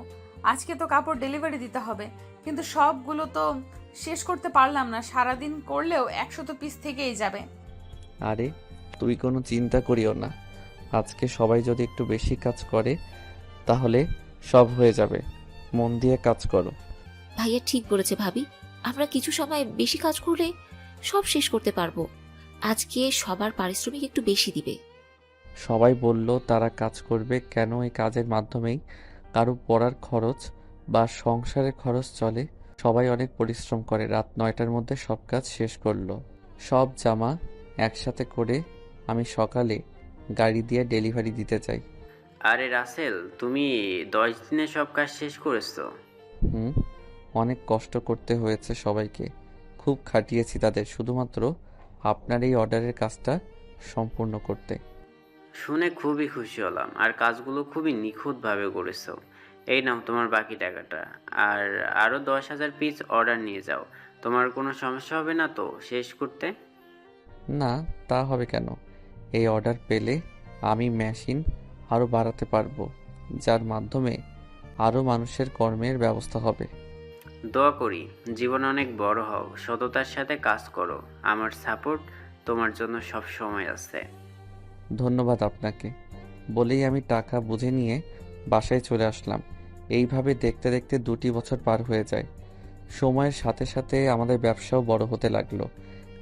আজকে তো কাপড় ডেলিভারি দিতে হবে, কিন্তু সবগুলো তো শেষ করতে পারলাম না। সারাদিন করলেও 100 পিস থেকেই যাবে। আরে তুই কোনো চিন্তা করিও না, আজকে সবাই যদি একটু বেশি কাজ করে তাহলে সব হয়ে যাবে। মন দিয়ে কাজ করো। ভাইয়া ঠিক বলেছে ভাবি, আমরা কিছু সময় বেশি কাজ করলে সব শেষ করতে পারবো। আজকে সবার পারিশ্রমিক একটু বেশি দিবে। সবাই বলল তারা কাজ করবে, কেন এই কাজের মাধ্যমেই কারো পড়ার খরচ বা সংসারের খরচ চলে। সবাই অনেক পরিশ্রম করে, রাত 9টার মধ্যে সব কাজ শেষ করলো। সব জামা একসাথে করে আমি সকালে গাড়ি দিয়ে ডেলিভারি দিতে চাই। আরে রাসেল, তুমি 10 দিনে সব কাজ শেষ করেছো? হুম। অনেক কষ্ট করতে হয়েছে সবাইকে, খুব খাটিয়েছি তাদের, শুধুমাত্র আপনার এই অর্ডারের কাজটা সম্পূর্ণ করতে। শুনে খুবই খুশি হলাম, আর কাজগুলো খুবই নিখুঁতভাবে করেছো। এই নাও তোমার বাকি টাকাটা, আর আরও 10,000 পিস অর্ডার নিয়ে যাও। তোমার কোনো সমস্যা হবে না তো শেষ করতে? না, তা হবে কেন? এই অর্ডার পেলে আমি মেশিন আরও বাড়াতে পারবো, যার মাধ্যমে আরও মানুষের কর্মের ব্যবস্থা হবে। দোয়া করি জীবন অনেক বড় হও, সততার সাথে কাজ করো। আমার সাপোর্ট তোমার জন্য সব সময় আছে। ধন্যবাদ আপনাকে। বলেই আমি টাকা বুঝে নিয়ে বাসায় চলে আসলাম। এইভাবে দেখতে দেখতে 2টি বছর পার হয়ে যায়। সময়ের সাথে সাথে আমাদের ব্যবসাও বড় হতে লাগলো।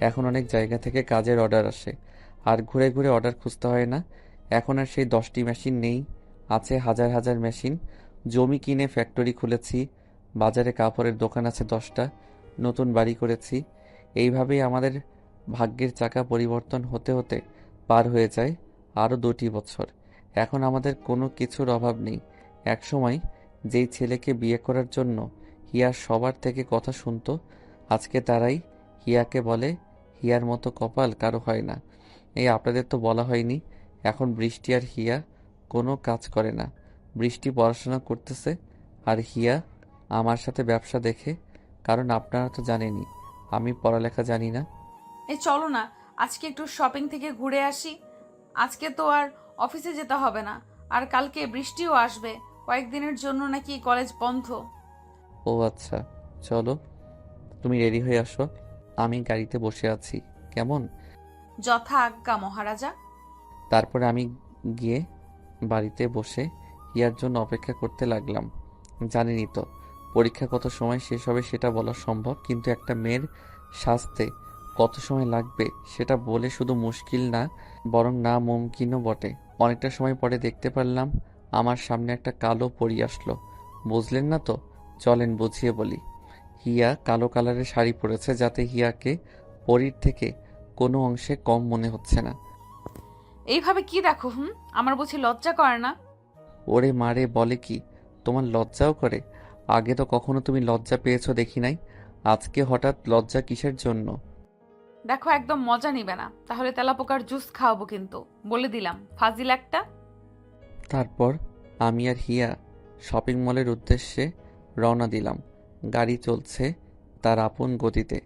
এখন অনেক জায়গা থেকে কাজের অর্ডার আসে, আর ঘুরে ঘুরে অর্ডার খুঁজতে হয় না। এখন আর সেই 10টি মেশিন নেই, আছে হাজার হাজার মেশিন। জমি কিনে ফ্যাক্টরি খুলেছি, বাজারে কাপড়ের দোকান আছে 10টা, নতুন বাড়ি করেছি। এইভাবেই আমাদের ভাগ্যের চাকা পরিবর্তন হতে হতে পার হয়ে যায় আরও 2টি বছর। এখন আমাদের কোনো কিছুর অভাব নেই। একসময় যেই ছেলেকে বিয়ে করার জন্য হিয়া সবার থেকে কথা শুনতো, আজকে তারাই হিয়াকে বলে হিয়ার মতো কপাল কারো হয় না। এই আপনাদের তো বলা হয়নি, এখন বৃষ্টি আর হিয়া কোনো কাজ করে না। বৃষ্টি পড়াশোনা করতেছে, আর হিয়া আমার সাথে ব্যবসা দেখে, কারণ আপনারা তো জানেনই আমি পড়ালেখা জানি না। এই চলো না, আজকে একটু শপিং থেকে ঘুরে আসি। আজকে তো আর অফিসে যেতে হবে না, আর কালকে বৃষ্টিও আসবে। কয়েকদিনের জন্য নাকি কলেজ বন্ধ। ও আচ্ছা, চলো। তুমি রেডি হয়ে আসো, আমি গাড়িতে বসে আছি, কেমন? যথা আজ্ঞা মহারাজা। তারপরে আমি গিয়ে বাড়িতে বসে হিয়ার জন্য অপেক্ষা করতে লাগলাম। জানেনই তো পরীক্ষা কত সময় শেষ হবে সেটা বলা সম্ভব, কিন্তু একটা মেয়ের সাজতে কত সময় লাগবে সেটা বলে শুধু মুশকিল না, বরং না মুমকিনও বটে। অনেকটা সময় পরে দেখতে পারলাম আমার সামনে একটা কালো পরী আসলো। বুঝলেন না তো? চলেন বুঝিয়ে বলি। হিয়া কালো কালারের শাড়ি পরেছে, যাতে হিয়াকে পরীর থেকে কোনো অংশে কম মনে হচ্ছে না। এইভাবে কি দেখো? আমার বুঝি লজ্জা করে না? ওরে মারে, বলে কি? তোমার লজ্জাও করে? আগে তো কখনো তুমি লজ্জা পেয়েছো দেখি নাই, আজকে হঠাৎ লজ্জা কিসের জন্য? দেখো, একদম মজা নিবে না, তাহলে তেলাপোকার জুস খাওয়াবো কিন্তু, বলে দিলাম। ফাজিল একটা। তারপর আমি আর হিয়া শপিং মলের উদ্দেশ্যে রওনা দিলাম। গাড়ি চলছে তার আপন গতিতে।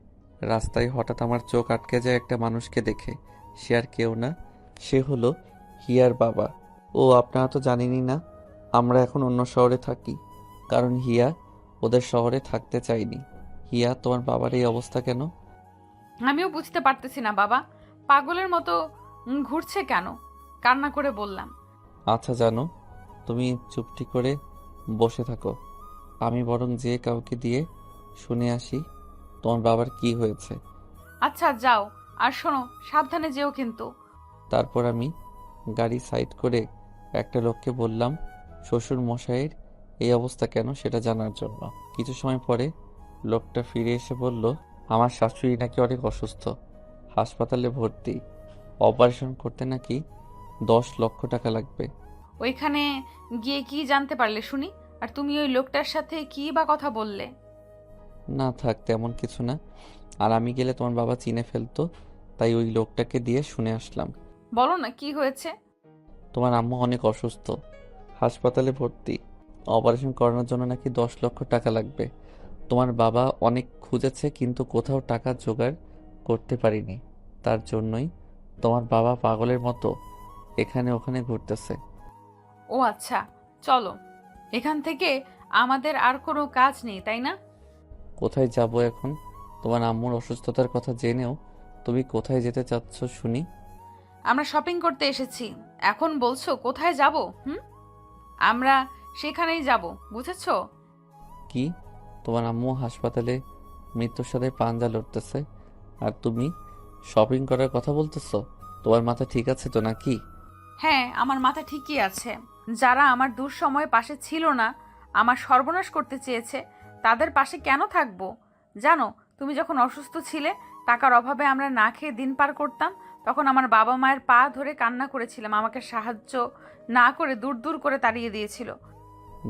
রাস্তায় হঠাৎ আমার চোখ আটকে যায় একটা মানুষকে দেখে। সে আর কেউ না, সে হলো হিয়ার বাবা। ও আপনারা তো জানেনই না, আমরা এখন অন্য শহরে থাকি, কারণ হিয়া ওদের শহরে থাকতে চায়নি। হিয়া, তোমার বাবার এই অবস্থা কেন? আমিও বুঝতে পারতেছি না বাবা, পাগলের মতো ঘুরছে কেন? কান্না করে বললাম। আচ্ছা জানো, তুমি চুপটি করে বসে থাকো, আমি বরং যে কাউকে দিয়ে শুনে আসি তোমার বাবার কি হয়েছে। আচ্ছা যাও, আর শোনো, সাবধানে যেও কিন্তু। তারপর আমি গাড়ি সাইড করে একটা লোককে বললাম শ্বশুর মশাইয়ের এই অবস্থা কেন সেটা জানার জন্য। কিছু সময় পরে লোকটা ফিরে এসে বলল, আমার শাশুড়ি নাকি অনেক অসুস্থ, হাসপাতালে ভর্তি, অপারেশন করতে নাকি 10 লক্ষ টাকা লাগবে। ওইখানে গিয়ে কি জানতে পারলে শুনি? আর তুমি ওই লোকটার সাথে কি বা কথা বললে? না থাক, তেমন কিছু না। আর আমি গেলে তোমার বাবা চিনে ফেলতো, তাই ওই লোকটাকে দিয়ে শুনে আসলাম। বলো না কি হয়েছে? তোমার আম্মু অনেক অসুস্থ, হাসপাতালে ভর্তি। অপারেশন করানোর জন্য নাকি 10 লক্ষ টাকা লাগবে। তোমার বাবা অনেক খুঁজেছে কিন্তু কোথাও টাকা জোগাড় করতে পারিনি। তার জন্যই তোমার বাবা পাগলের মতো এখানে ওখানে ঘুরতেছে। ও আচ্ছা, চলো এখান থেকে, আমাদের আর কোনো কাজ নেই তাই না? কোথায় যাব এখন? তোমার আম্মুর অসুস্থতার কথা জেনেও তুমি কোথায় যেতে চাচ্ছ শুনি? আমরা শপিং করতে এসেছি, এখন বলছো কোথায় যাব? আমরা সেখানেই যাব, বুঝেছো? কি? তোমার আম্মু হাসপাতালে মৃত্যুর সাথে পাঞ্জা লড়তেছে আর তুমি শপিং করার কথা বলতেছো? তোমার মাথা ঠিক আছে তো নাকি? হ্যাঁ, আমার মাথা ঠিকই আছে। যারা আমার দুঃসময়ে পাশে ছিল না, আমার সর্বনাশ করতে চেয়েছে, তাদের পাশে কেন থাকবো? জানো, তুমি যখন অসুস্থ ছিলে, টাকার অভাবে আমরা না খেয়ে দিন পার করতাম, তখন আমার বাবা মায়ের পা ধরে কান্না করেছিলাম, আমাকে সাহায্য না করে দূর দূর করে তাড়িয়ে দিয়েছিল।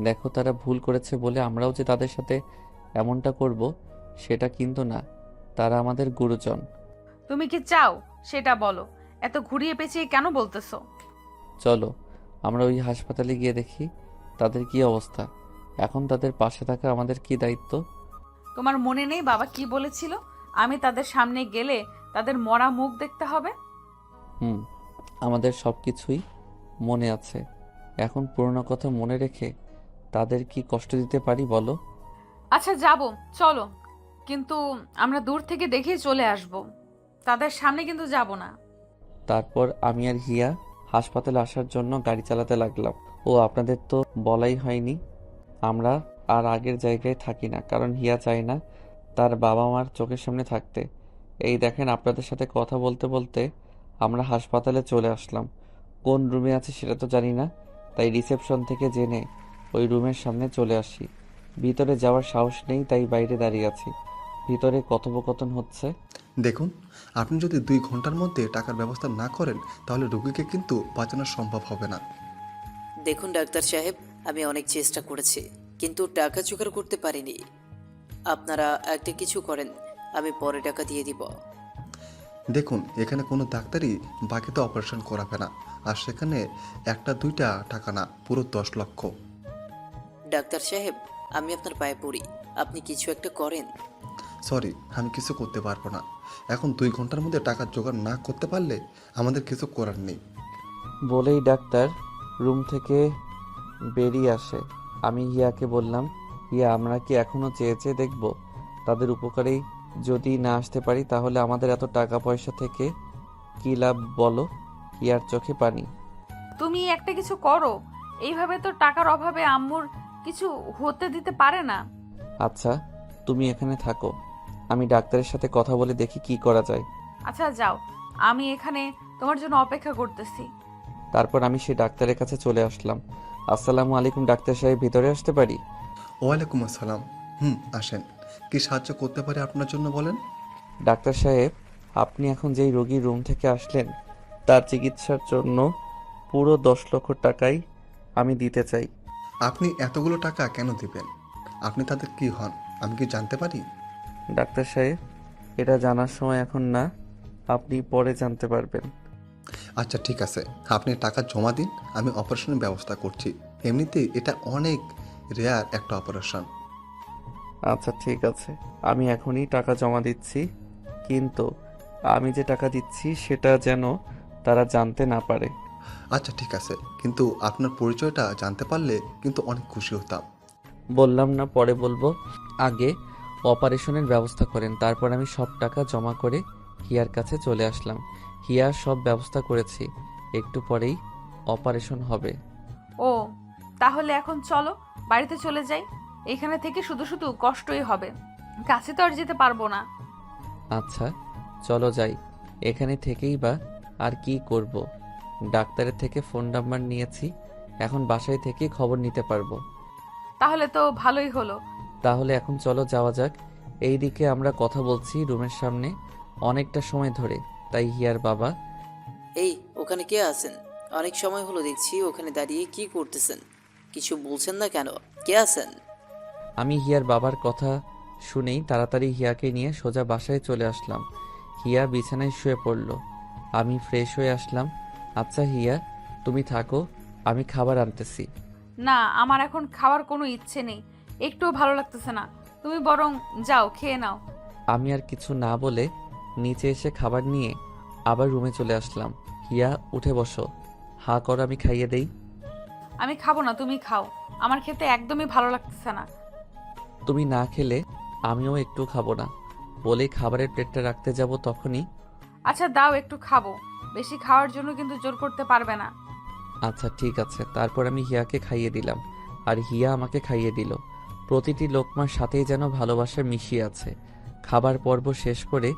দেখো, তারা ভুল করেছে বলে আমরাও যে তাদের সাথে এমনটা করব সেটা কিন্তু না। তারা আমাদের গুরুজন। তুমি কি চাও সেটা বলো, এত ঘুরিয়ে পেঁচিয়ে কেন বলতেছো? চলো আমরা ওই হাসপাতালে গিয়ে দেখি তাদের কি অবস্থা। এখন তাদের পাশে থাকা আমাদের কি দায়িত্ব। তোমার মনে নেই বাবা কি বলেছিল? আমি তাদের সামনে গেলে তাদের মরা মুখ দেখতে হবে। হুম, আমাদের সব কিছুই মনে আছে। এখন পুরনো কথা মনে রেখে তাদের কি কষ্ট দিতে পারি বলো? আচ্ছা যাব, চলো, কিন্তু আমরা দূর থেকে দেখেই চলে আসব, তাদের সামনে কিন্তু যাব না। তারপর আমি আর হিয়া হাসপাতালে আসার জন্য গাড়ি চালাতে লাগলাম। ও আপনাদের তো বলাই হয়নি, আমরা আর আগের জায়গায় থাকি না, কারণ হিয়া চায় না তার বাবা মার চোখের সামনে থাকতে। এই দেখেন, আপনাদের সাথে কথা বলতে বলতে আমরা হাসপাতালে চলে আসলাম। কোন রুমে আছে সেটা তো জানি না, তাই রিসেপশন থেকে জেনে ওই রুমের সামনে চলে আসি। ভিতরে যাওয়ার সাহস নেই, তাই বাইরে দাঁড়িয়ে আছি। ভিতরে কথোপকথন হচ্ছে। দেখুন, আপনি যদি 2 ঘন্টার মধ্যে টাকার ব্যবস্থা না করেন তাহলে রোগীকে কিন্তু বাঁচানো সম্ভব হবে না। দেখুন ডাক্তার সাহেব, আমি অনেক চেষ্টা করেছি কিন্তু টাকা জোগাড় করতে পারিনি। আপনারা একটা কিছু করেন, আমি পরে টাকা দিয়ে দিব। দেখুন, এখানে কোনো ডাক্তারই বাকিতে অপারেশন করাবে না, আর সেখানে 1-2টা টাকা না, পুরো 10 লক্ষ। ডাক্তার সাহেব, আমি আপনার পায়ে পড়ি, আপনি কিছু একটা করেন। সরি, আমি কিছু করতে পারবো না। এখন 2 ঘন্টার মধ্যে টাকা জোগাড় না করতে পারলে আমাদের কিছু করার নেই। বলেই ডাক্তার রুম থেকে বেরিয়ে আসে। আমি হিয়াকে বললাম, হিয়া, আমরা কি এখনো চেয়ে চেয়ে দেখবো? তাদের উপকারেই যদি না আসতে পারি তাহলে আমাদের এত টাকা পয়সা থেকে কি লাভ বলো? হিয়ার চোখে পানি। তুমি একটা কিছু করো, এইভাবে তো টাকার অভাবে আম্মুর কিছু হতে দিতে পারে না। আচ্ছা, তুমি এখানে থাকো, আমি ডাক্তারের সাথে কথা বলে দেখি কি করা যায়। আচ্ছা যাও, আমি এখানে তোমার জন্য অপেক্ষা করতেছি। তারপর আমি সেই ডাক্তারের কাছে চলে আসলাম। আসসালামু আলাইকুম ডাক্তার সাহেব, ভিতরে আসতে পারি? ওয়ালাইকুম আসসালাম। আসেন। কি সাহায্য করতে পারি আপনার জন্য বলেন? ডাক্তার সাহেব, আপনি এখন যেই রোগীর রুম থেকে আসলেন তার চিকিৎসার জন্য পুরো 10 লক্ষ টাকাই আমি দিতে চাই। আপনি এতগুলো টাকা কেন দিবেন? আপনি তাদের কি হন আমি কি জানতে পারি? ডাক্তার সাহেব, এটা জানার সময় এখন না, আপনি পরে জানতে পারবেন। আচ্ছা ঠিক আছে, আপনি টাকা জমা দিন, আমি অপারেশনের ব্যবস্থা করছি। এমনিতেই এটা অনেক রেয়ার একটা অপারেশন। আচ্ছা ঠিক আছে, আমি এখনই টাকা জমা দিচ্ছি, কিন্তু আমি যে টাকা দিচ্ছি সেটা যেন তারা জানতে না পারে। আচ্ছা ঠিক আছে, কিন্তু আপনার পরিচয়টা জানতে পারলে কিন্তু অনেক খুশি হতাম। বললাম না পরে বলবো, আগে অপারেশনের ব্যবস্থা করেন। তারপর আমি সব টাকা জমা করে হিয়ার কাছে চলে আসলাম। হিয়ার সব ব্যবস্থা করেছি, একটু পরেই অপারেশন হবে। ও, তাহলে এখন চলো বাড়িতে চলে যাই, এখানে থেকে শুধু শুধু কষ্টই হবে, কাছে তো আর যেতে পারবো না। আচ্ছা চলো যাই, এখানে থেকেই বা আর কি করব? ডাক্তারের থেকে ফোন নাম্বার নিয়েছি, এখন বাসায় থেকে খবর নিতে পারবো। তাহলে তো ভালোই হলো। তাহলে এখন চলো যাওয়া যাক। এইদিকে আমরা কথা বলছি রুমের সামনে অনেকটা সময় ধরে, তাই হিয়ার বাবা, এই ওখানে কে আছেন? অনেক সময় হলো দেখছি ওখানে দাঁড়িয়ে কি করতেছেন? কিছু বলছেন না কেন? কে আছেন? আমি হিয়ার বাবার কথা শুনেই তাড়াতাড়ি হিয়াকে নিয়ে সোজা বাসায় চলে আসলাম। হিয়া বিছানায় শুয়ে পড়ল। আমি ফ্রেশ হয়ে আসলাম। আচ্ছা হিয়া, তুমি থাকো, আমি খাবার আনতেছি। না, আমার এখন খাওয়ার কোনো ইচ্ছে নেই, একটুও ভালো লাগতেছে না। তুমি বরং যাও, খেয়ে নাও। আমি আর কিছু না বলে নিচে এসে খাবার নিয়ে আবার রুমে চলে আসলাম। হিয়া, উঠে বসো, হা কর, আমি খাইয়ে দেই। আমি খাবো না, তুমি খাও। আমার খেতে একদমই ভালো লাগতেছে না। তুমি না খেলে আমিও একটু খাবো না। বলেই খাবারের প্লেটটা রাখতে যাব, তখনই আচ্ছা দাও, একটু খাবো। বেশি খাওয়ার জন্য কিন্তু জোর করতে পারবে না। আচ্ছা ঠিক আছে। তারপর আমি হিয়াকে খাইয়ে দিলাম আর হিয়া আমাকে খাইয়ে দিল। প্রতিটি লোকমার সাথেই যেন ভালোবাসা মিশিয়ে আছে। খাবার পর্ব শেষ করে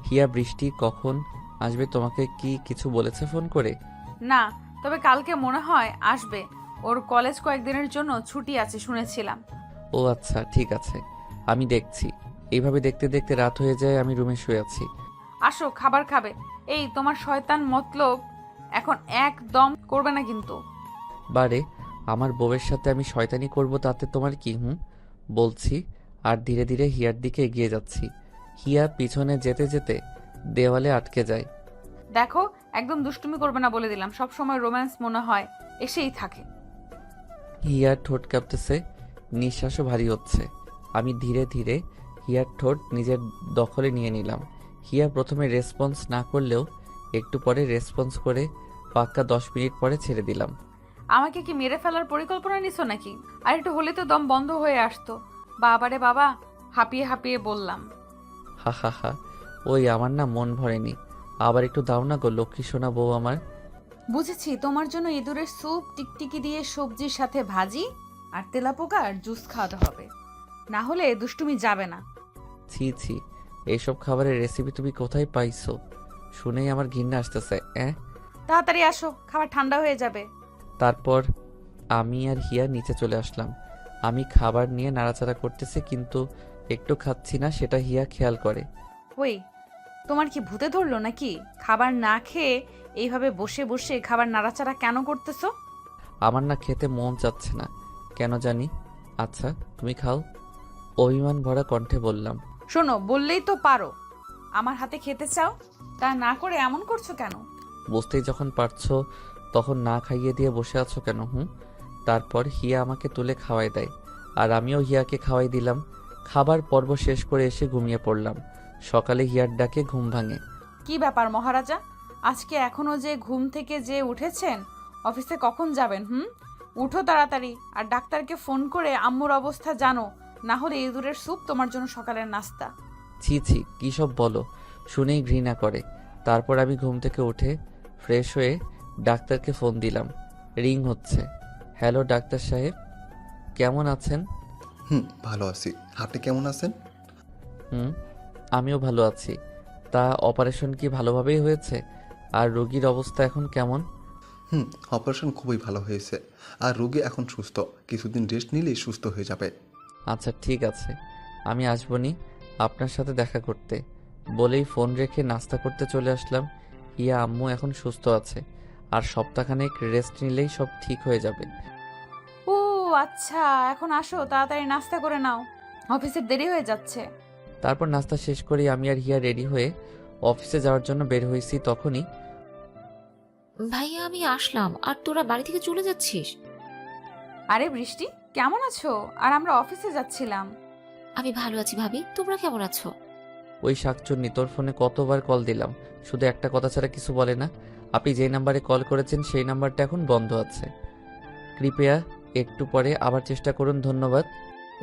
হিয়া, বৃষ্টি কখন আসবে তোমাকে কি কিছু বলেছে ফোন করে? না, তবে কালকে মনে হয় আসবে। ওর কলেজ কয়েকদিনের জন্য ছুটি আছে শুনেছিলাম। ও আচ্ছা ঠিক আছে, আমি দেখছি। এইভাবে দেখতে দেখতে রাত হয়ে যায়, আমি রুমে শুয়ে আছি। আসো, খাবার খাবে। এই তোমার শয়তান মতলব এখন একদম করবে না কিন্তু। বারে, আমার বউয়ের সাথে আমি শয়তানি করব তাতে তোমার কি? বলছি আর ধীরে ধীরে হিয়ার দিকে এগিয়ে যাচ্ছি। হিয়া পিছনে যেতে যেতে দেওয়ালে আটকে যায়। দেখো, একদম দুষ্টুমি করবে না বলে দিলাম। সব সময় রোম্যান্স মনে হয় এসেই থাকে। হিয়ার ঠোঁট কাঁপতেছে, নিঃশ্বাসও ভারী হচ্ছে। আমি ধীরে ধীরে হিয়ার ঠোঁট নিজের দখলে নিয়ে নিলাম। হিয়া প্রথমে রেসপন্স না করলেও একটু পরে রেসপন্স করে পাক্কা 10 মিনিট পরে ছেড়ে দিলাম। আমাকে কি মেরে ফেলার পরিকল্পনা নিছো নাকি? আর একটু হলে তো দম বন্ধ হয়ে আসতো। বাবারে বাবা, হাঁপিয়ে হাঁপিয়ে বললাম। হা হা হা, ওই আমার না মন ভরেনি। আবার একটু দাও না গো লক্ষ্মী সোনা বউ আমার। বুঝেছি, তোমার জন্য ইঁদুরের স্যুপ, টিকটিকি দিয়ে সবজির সাথে ভাজি আর তেলাপোকার জুস খাওয়াতে হবে, না হলে দুষ্টুমি যাবে না। ছি ছি, এইসব খাবারের রেসিপি তুমি কোথায় পাইছো? শুনেই আমার ঘৃণা আসতেছে। তাড়াতাড়ি আসো, খাবার ঠান্ডা হয়ে যাবে। তারপর আমি আর হিয়া নিচে চলে আসলাম। আমি খাবার নিয়ে নাড়াচাড়া করতেছি, কিন্তু একটু খাচ্ছি না সেটা হিয়া খেয়াল করে। ওই, তোমার কি ভূতে ধরলো নাকি? খাবার না খেয়ে এইভাবে বসে বসে খাবার নাড়াচাড়া কেন করতেছো? আমার না খেতে মন চাচ্ছে না, কেন জানি। আচ্ছা তুমি খাও, অভিমান ভরা কণ্ঠে বললাম। শোনো, বললেই তো পারো আমার হাতে খেতে চাও, তা না করে এমন করছো কেন? বুঝতেই যখন পারছো তখন না খাইয়ে দিয়ে বসে আছো কেন? তারপর হিয়া আমাকে তুলে খাওয়াই দেয় আর আমিও হিয়াকে খাওয়াই দিলাম। খাবার পর্ব শেষ করে এসে ঘুমিয়ে পড়লাম। সকালে হিয়ার ডাকে ঘুম ভাঙে। কি ব্যাপার মহারাজা, আজকে এখনো যে ঘুম থেকে যে উঠেছেন? অফিসে কখন যাবেন? উঠো তাড়াতাড়ি, আর ডাক্তারকে ফোন করে আম্মুর অবস্থা জানো, না হলে ইঁদুরের স্যুপ তোমার জন্য সকালের নাস্তা। ছি ছি, কী সব বলো, শুনেই ঘৃণা করে। তারপর আমি ঘুম থেকে উঠে ফ্রেশ হয়ে ডাক্তারকে ফোন দিলাম। রিং হচ্ছে। হ্যালো ডাক্তার সাহেব, কেমন আছেন? ভালো আছি। আপনি কেমন আছেন? আমিও ভালো আছি। তা অপারেশন কি ভালোভাবেই হয়েছে? আর রোগীর অবস্থা এখন কেমন? অপারেশন খুবই ভালো হয়েছে। আর রোগী এখন সুস্থ, কিছুদিন রেস্ট নিলেই সুস্থ হয়ে যাবে। আচ্ছা ঠিক আছে, আমি আসবনি আপনার সাথে দেখা করতে। বলেই ফোন রেখে নাস্তা করতে চলে আসলাম। হিয়া আম্মু এখন সুস্থ আছে, আর সপ্তাহখানেক রেস্ট নিলেই সব ঠিক হয়ে যাবে। ও আচ্ছা, এখন আসো, তাড়াতাড়ি নাস্তা করে নাও, অফিসের দেরি হয়ে যাচ্ছে। তারপর নাস্তা শেষ করে আমি আর হিয়া রেডি হয়ে অফিসে যাওয়ার জন্য বের হয়েছি। তখনই ভাইয়া আমি আসলাম, আর তোরা বাড়ি থেকে চলে যাচ্ছিস? আরে বৃষ্টি, কেমন আছো? আর আমরা অফিসে যাচ্ছিলাম। আমি ভালো আছি ভাবি, তোমরা কেমন আছো? ওই শাকচুন্নি তোর ফোনে কতবার কল দিলাম, শুধু একটা কথা ছাড়া কিছু বলে না। আপনি যেই নাম্বারে কল করেছেন সেই নাম্বারটা এখন বন্ধ আছে, কৃপয়া একটু পরে আবার চেষ্টা করুন, ধন্যবাদ।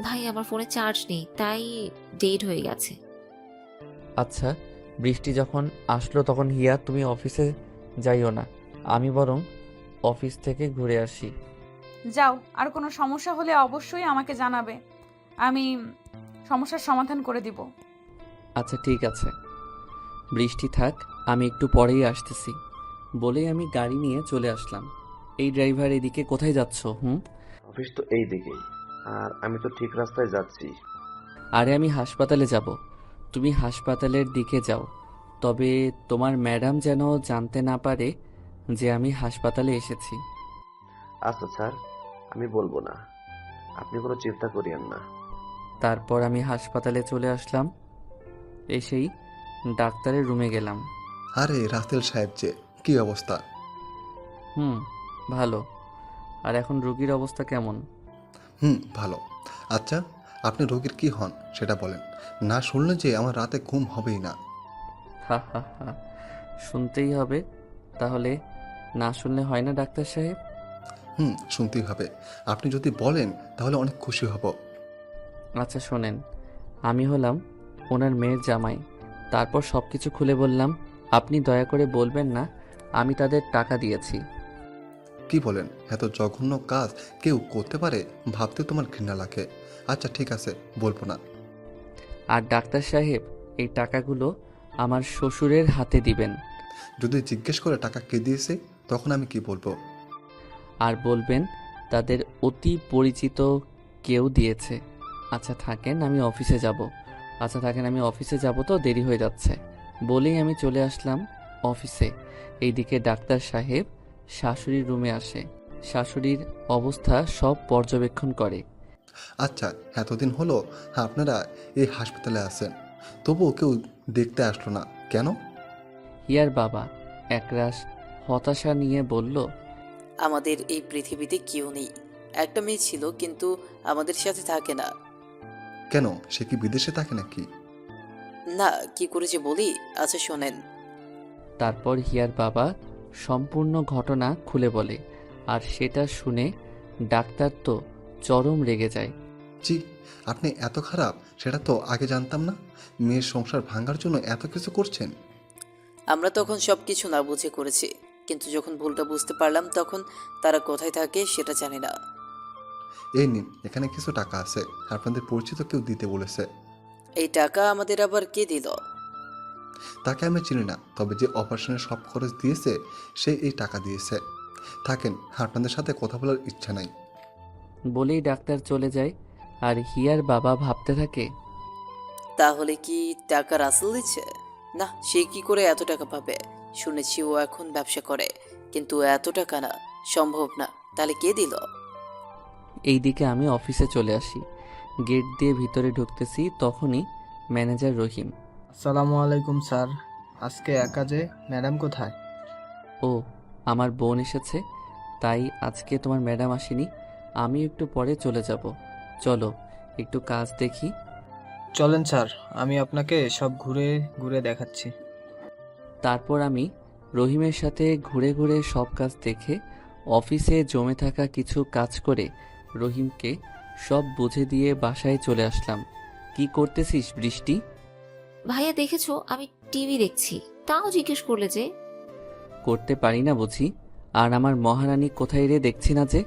ভাই আমার ফোনে চার্জ নেই, তাই ডেড হয়ে গেছে। আচ্ছা, বৃষ্টি যখন আসলো তখন হিয়া তুমি অফিসে যাইও না, আমি বরং অফিস থেকে ঘুরে আসি। যাও, আর কোনো সমস্যা হলে অবশ্যই আমাকে জানাবে, আমি সমস্যার সমাধান করে দিব। আচ্ছা ঠিক আছে, বৃষ্টি থাক, আমি একটু পরেই আসতেছি। বলেই আমি গাড়ি নিয়ে চলে আসলাম। এই ড্রাইভার, এদিকে কোথায় যাচ্ছ? অফিস তো এই দিকেই, আর আমি তো ঠিক রাস্তায় যাচ্ছি। আরে আমি হাসপাতালে যাব, তুমি হাসপাতালের দিকে যাও। তবে তোমার ম্যাডাম যেন জানতে না পারে যে আমি হাসপাতালে এসেছি। আচ্ছা স্যার, আমি বলবো না, আপনি কোনো চিন্তা করিয়েন না। তারপর আমি হাসপাতালে চলে আসলাম। এসেই ডাক্তারের রুমে গেলাম। আরে রাতেল সাহেব যে, কি অবস্থা? ভালো। আর এখন রোগীর অবস্থা কেমন? ভালো। আচ্ছা, আপনি রোগীর কি হন সেটা বলেন, না শুনলে যে আমার রাতে ঘুম হবেই না। হা হা হা, শুনতেই হবে। তাহলে না শুনলে হয় না ডাক্তার সাহেব? শুনতেই হবে। আপনি যদি বলেন তাহলে অনেক খুশি হব। আচ্ছা শোনেন, আমি হলাম ওনার মেয়ের জামাই। তারপর সব কিছু খুলে বললাম। আপনি দয়া করে বলবেন না আমি তাদের টাকা দিয়েছি। কি বলেন? এত জঘন্য কাজ কেউ করতে পারে ভাবতে তোমার ঘৃণা লাগে। আচ্ছা ঠিক আছে, বলবো না। আর ডাক্তার সাহেব, এই টাকাগুলো আমার শ্বশুরের হাতে দিবেন। যদি জিজ্ঞেস করে টাকা কে দিয়েছে, তখন আমি কি বলবো? আর বলবেন তাদের অতি পরিচিত কেউ দিয়েছে। আচ্ছা থাকেন, আমি অফিসে যাব তো দেরি হয়ে যাচ্ছে। বলেই আমি চলে আসলাম অফিসে। এইদিকে ডাক্তার সাহেব শাশুড়ির রুমে আসে। শাশুড়ির অবস্থা সব পর্যবেক্ষণ করে। আচ্ছা, এতদিন হলো আপনারা এই হাসপাতালে আছেন, তবুও কেউ দেখতে আসলো না কেন? হিয়ার বাবা একরাশ হতাশা নিয়ে বলল, আমাদের এই পৃথিবীতে কেউ নেই। একটা মেয়ে ছিল, কিন্তু আমাদের সাথে থাকে না। কেন, সে কি বিদেশে থাকে নাকি? না, কি করেছে বলি? আচ্ছা শোনেন। তারপর হিয়ার বাবা সম্পূর্ণ ঘটনা খুলে বলে। আর সেটা শুনে ডাক্তার তো চরম রেগে যায়। জি, আপনি এত খারাপ সেটা তো আগে জানতাম না। মেয়ের সংসার ভাঙার জন্য এত কিছু করছেন। আমরা তখন সব কিছু না বুঝে করেছি, কিন্তু যখন ভুলটা বুঝতে পারলাম তখন তারা কোথায় থাকে সেটা জানি না। এই নিন, এখানে কিছু টাকা আছে, আপনাদের পরিচিত কেউ দিতে বলেছে। এই টাকা আমাদের আবার কে দিল? তাকে আমি চিনি না, তবে যে অপারেশনের সব খরচ দিয়েছে সে এই টাকা দিয়েছে। থাকেন, আপনাদের সাথে কথা বলার ইচ্ছা নাই। বলেই ডাক্তার চলে যায়। আর হিয়ার বাবা ভাবতে থাকে, তাহলে কি টাকা রাসেল দিচ্ছে? না, সে কি করে এত টাকা পাবে? শুনেছি ও এখন ব্যবসা করে, কিন্তু এত টাকা না, সম্ভব না। তাহলে কে দিল? এইদিকে আমি অফিসে চলে আসি। গেট দিয়ে ভিতরে ঢুকতেছি, তখনই ম্যানেজার রহিম। আসসালামু আলাইকুম স্যার, আজকে একা যে, ম্যাডাম কোথায়? ও, আমার বোন এসেছে, তাই আজকে তোমার ম্যাডাম আসেনি। আমি একটু পরে চলে যাব। চলো একটু কাজ দেখি। চলেন স্যার, আমি আপনাকে সব ঘুরে ঘুরে দেখাচ্ছি। তারপর আমি রহিমের সাথে ঘুরে ঘুরে সব কাজ দেখে অফিসে জমে থাকা কিছু কাজ করে রহিমকে সব বুঝে দিয়ে বাসায় চলে আসলাম। কি করতেছিস বৃষ্টি? ভাইয়া দেখেছো আমি টিভি দেখছি, তাও জিজ্ঞেস করলে যে? করতে পারি না বুঝি? আর আমার মহারানী কোথায় রে, দেখছি না যে?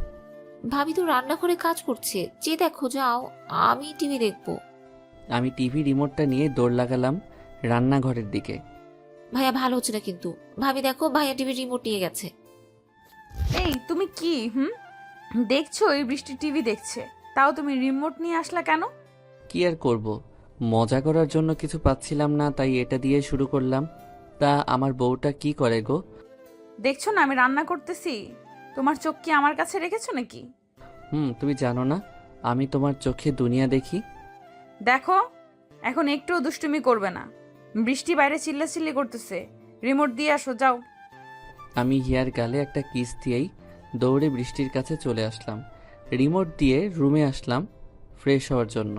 ভাবি তো রান্না করে কাজ করছে, যে দেখো যাও, আমি টিভি দেখবো। আমি টিভি রিমোটটা নিয়ে দৌড় লাগালাম রান্নাঘরের দিকে। ভাইয়া ভালো হচ্ছে না কিন্তু। ভাবি দেখো, ভাইয়া টিভি রিমোট নিয়ে গেছে। এই তুমি কি দেখছো? এই বৃষ্টি টিভি দেখছে, তাও তুমি রিমোট নিয়ে আসলা কেন? কি আর করব, মজা করার জন্য কিছু পাচ্ছিলাম না, তাই এটা দিয়ে শুরু করলাম। তা আমার বউটা কি করে গো? দেখছো না আমি রান্না করতেছি, তোমার চোখ কি আমার কাছে রেখেছো নাকি? তুমি জানো না আমি তোমার চোখে দুনিয়া দেখি। দেখো, এখন একটুও দুষ্টুমি করবে না। বৃষ্টি বাইরে চিল্লাচিল্লি করতেছে, রিমোট দিয়ে আসো যাও। আমি হিয়ার গালে একটা কিস দিয়েই দৌড়ে বৃষ্টির কাছে চলে আসলাম। রিমোট দিয়ে রুমে আসলাম ফ্রেশ হওয়ার জন্য।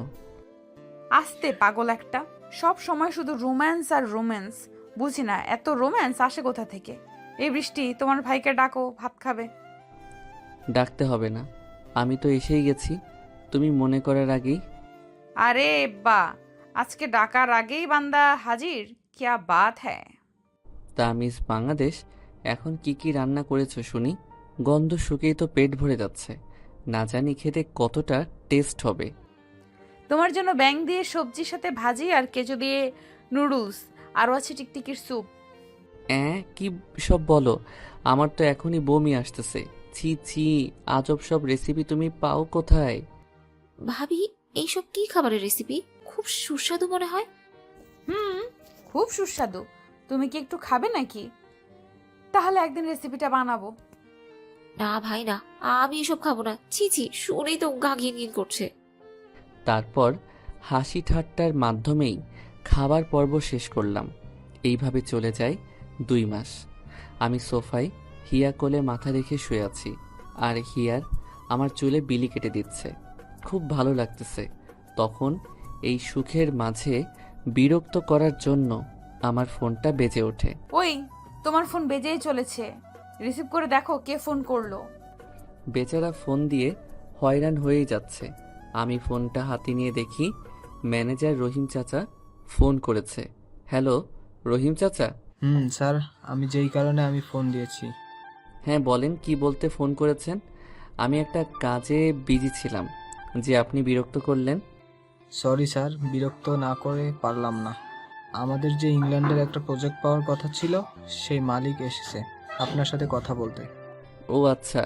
আস্তে পাগল একটা, সব সময় শুধু রোম্যান্স আর রোম্যান্স। বুঝি না এত রোম্যান্স আসে কোথা থেকে। এই বৃষ্টি, তোমার ভাইকে ডাকো, ভাত খাবে। ডাকতে হবে না, আমি তো এসেই গেছি তুমি মনে করার আগেই। আরে বা, আজকে ডাকার আগেই বান্দা হাজির, क्या बात है। তা মিস বাংলাদেশ, এখন কি কি রান্না করেছো শুনি? গন্ধ শুকেই তো পেট ভরে যাচ্ছে, না জানি খেতে কতটা টেস্ট হবে। তোমার জন্য ব্যাং দিয়ে সবজির সাথে ভাজি আর কেঁচো দিয়ে নুডলস, আরও আছে টিকটিকির স্যুপ। কি সব বলো? আমার তো এখনই বমি আসতেছে। ছি ছি, আজব সব রেসিপি তুমি পাও কোথায়? ভাবি এইসব কি খাবারের রেসিপি? খুব সুস্বাদু মনে হয়। খুব সুস্বাদু। তুমি কি একটু খাবে নাকি? তাহলে একদিন রেসিপিটা বানাবো। না ভাই না, আমি এসব খাবো না। ছি ছি, শুনেই তো গা ঘিন ঘিন করছে। তারপর হাসি ঠাট্টার মাধ্যমেই খাবার পর্ব শেষ করলাম। এইভাবে চলে যায় 2 মাস। আমি সোফায় হিয়া কোলে মাথা রেখে শুয়ে আছি, আর হিয়ার আমার চুলে বিলি কেটে দিচ্ছে। খুব ভালো লাগতেছে। তখন এই সুখের মাঝে বিরক্ত করার জন্য আমার ফোনটা বেজে ওঠে। ওই, তোমার ফোন বেজেই চলেছে, রিসিভ করে দেখো কে ফোন করলো। বেচারা ফোন দিয়ে হয়রান হয়েই যাচ্ছে। আমি ফোনটা হাতে নিয়ে দেখি ম্যানেজার রহিম চাচা ফোন করেছে। হ্যালো রহিম চাচা। স্যার, আমি যেই কারণে আমি ফোন দিয়েছি। হ্যাঁ বলেন, কি বলতে ফোন করেছেন? আমি একটা কাজে বিজি ছিলাম যে আপনি বিরক্ত করলেন। সরি স্যার, বিরক্ত না করে পারলাম না। আমাদের যে ইংল্যান্ডের একটা প্রজেক্ট পাওয়ার কথা ছিল, সেই মালিক এসেছে আপনার সাথে কথা বলতে। ও আচ্ছা,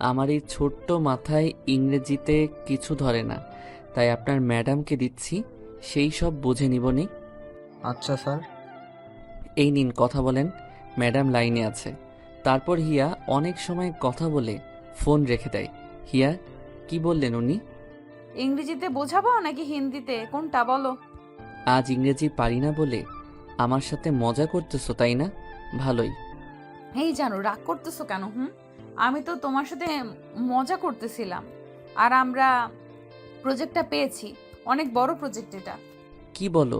আমার এই ছোট্ট মাথায় ইংরেজিতে কিছু ধরে না, তাই আপনার ম্যাডামকে দিচ্ছি, সেই সব বুঝে নিবনি। আচ্ছা স্যার। এই নিন কথা বলেন, ম্যাডাম লাইনে আছে। তারপর হিয়া অনেক সময় কথা বলে ফোন রেখে দেয়। হিয়া, কি বললেন উনি? ইংরেজিতে বোঝাবো নাকি হিন্দিতে, কোনটা বলো? আজ ইংরেজি পারি না বলে আমার সাথে মজা করতেছো তাই না? ভালোই। এই জানো, রাগ করতেছো কেন? আমি তো তোমার সাথে মজা করতেছিলাম। আর আমরা প্রজেক্টটা পেয়েছি, অনেক বড় প্রজেক্ট এটা। কি বলো?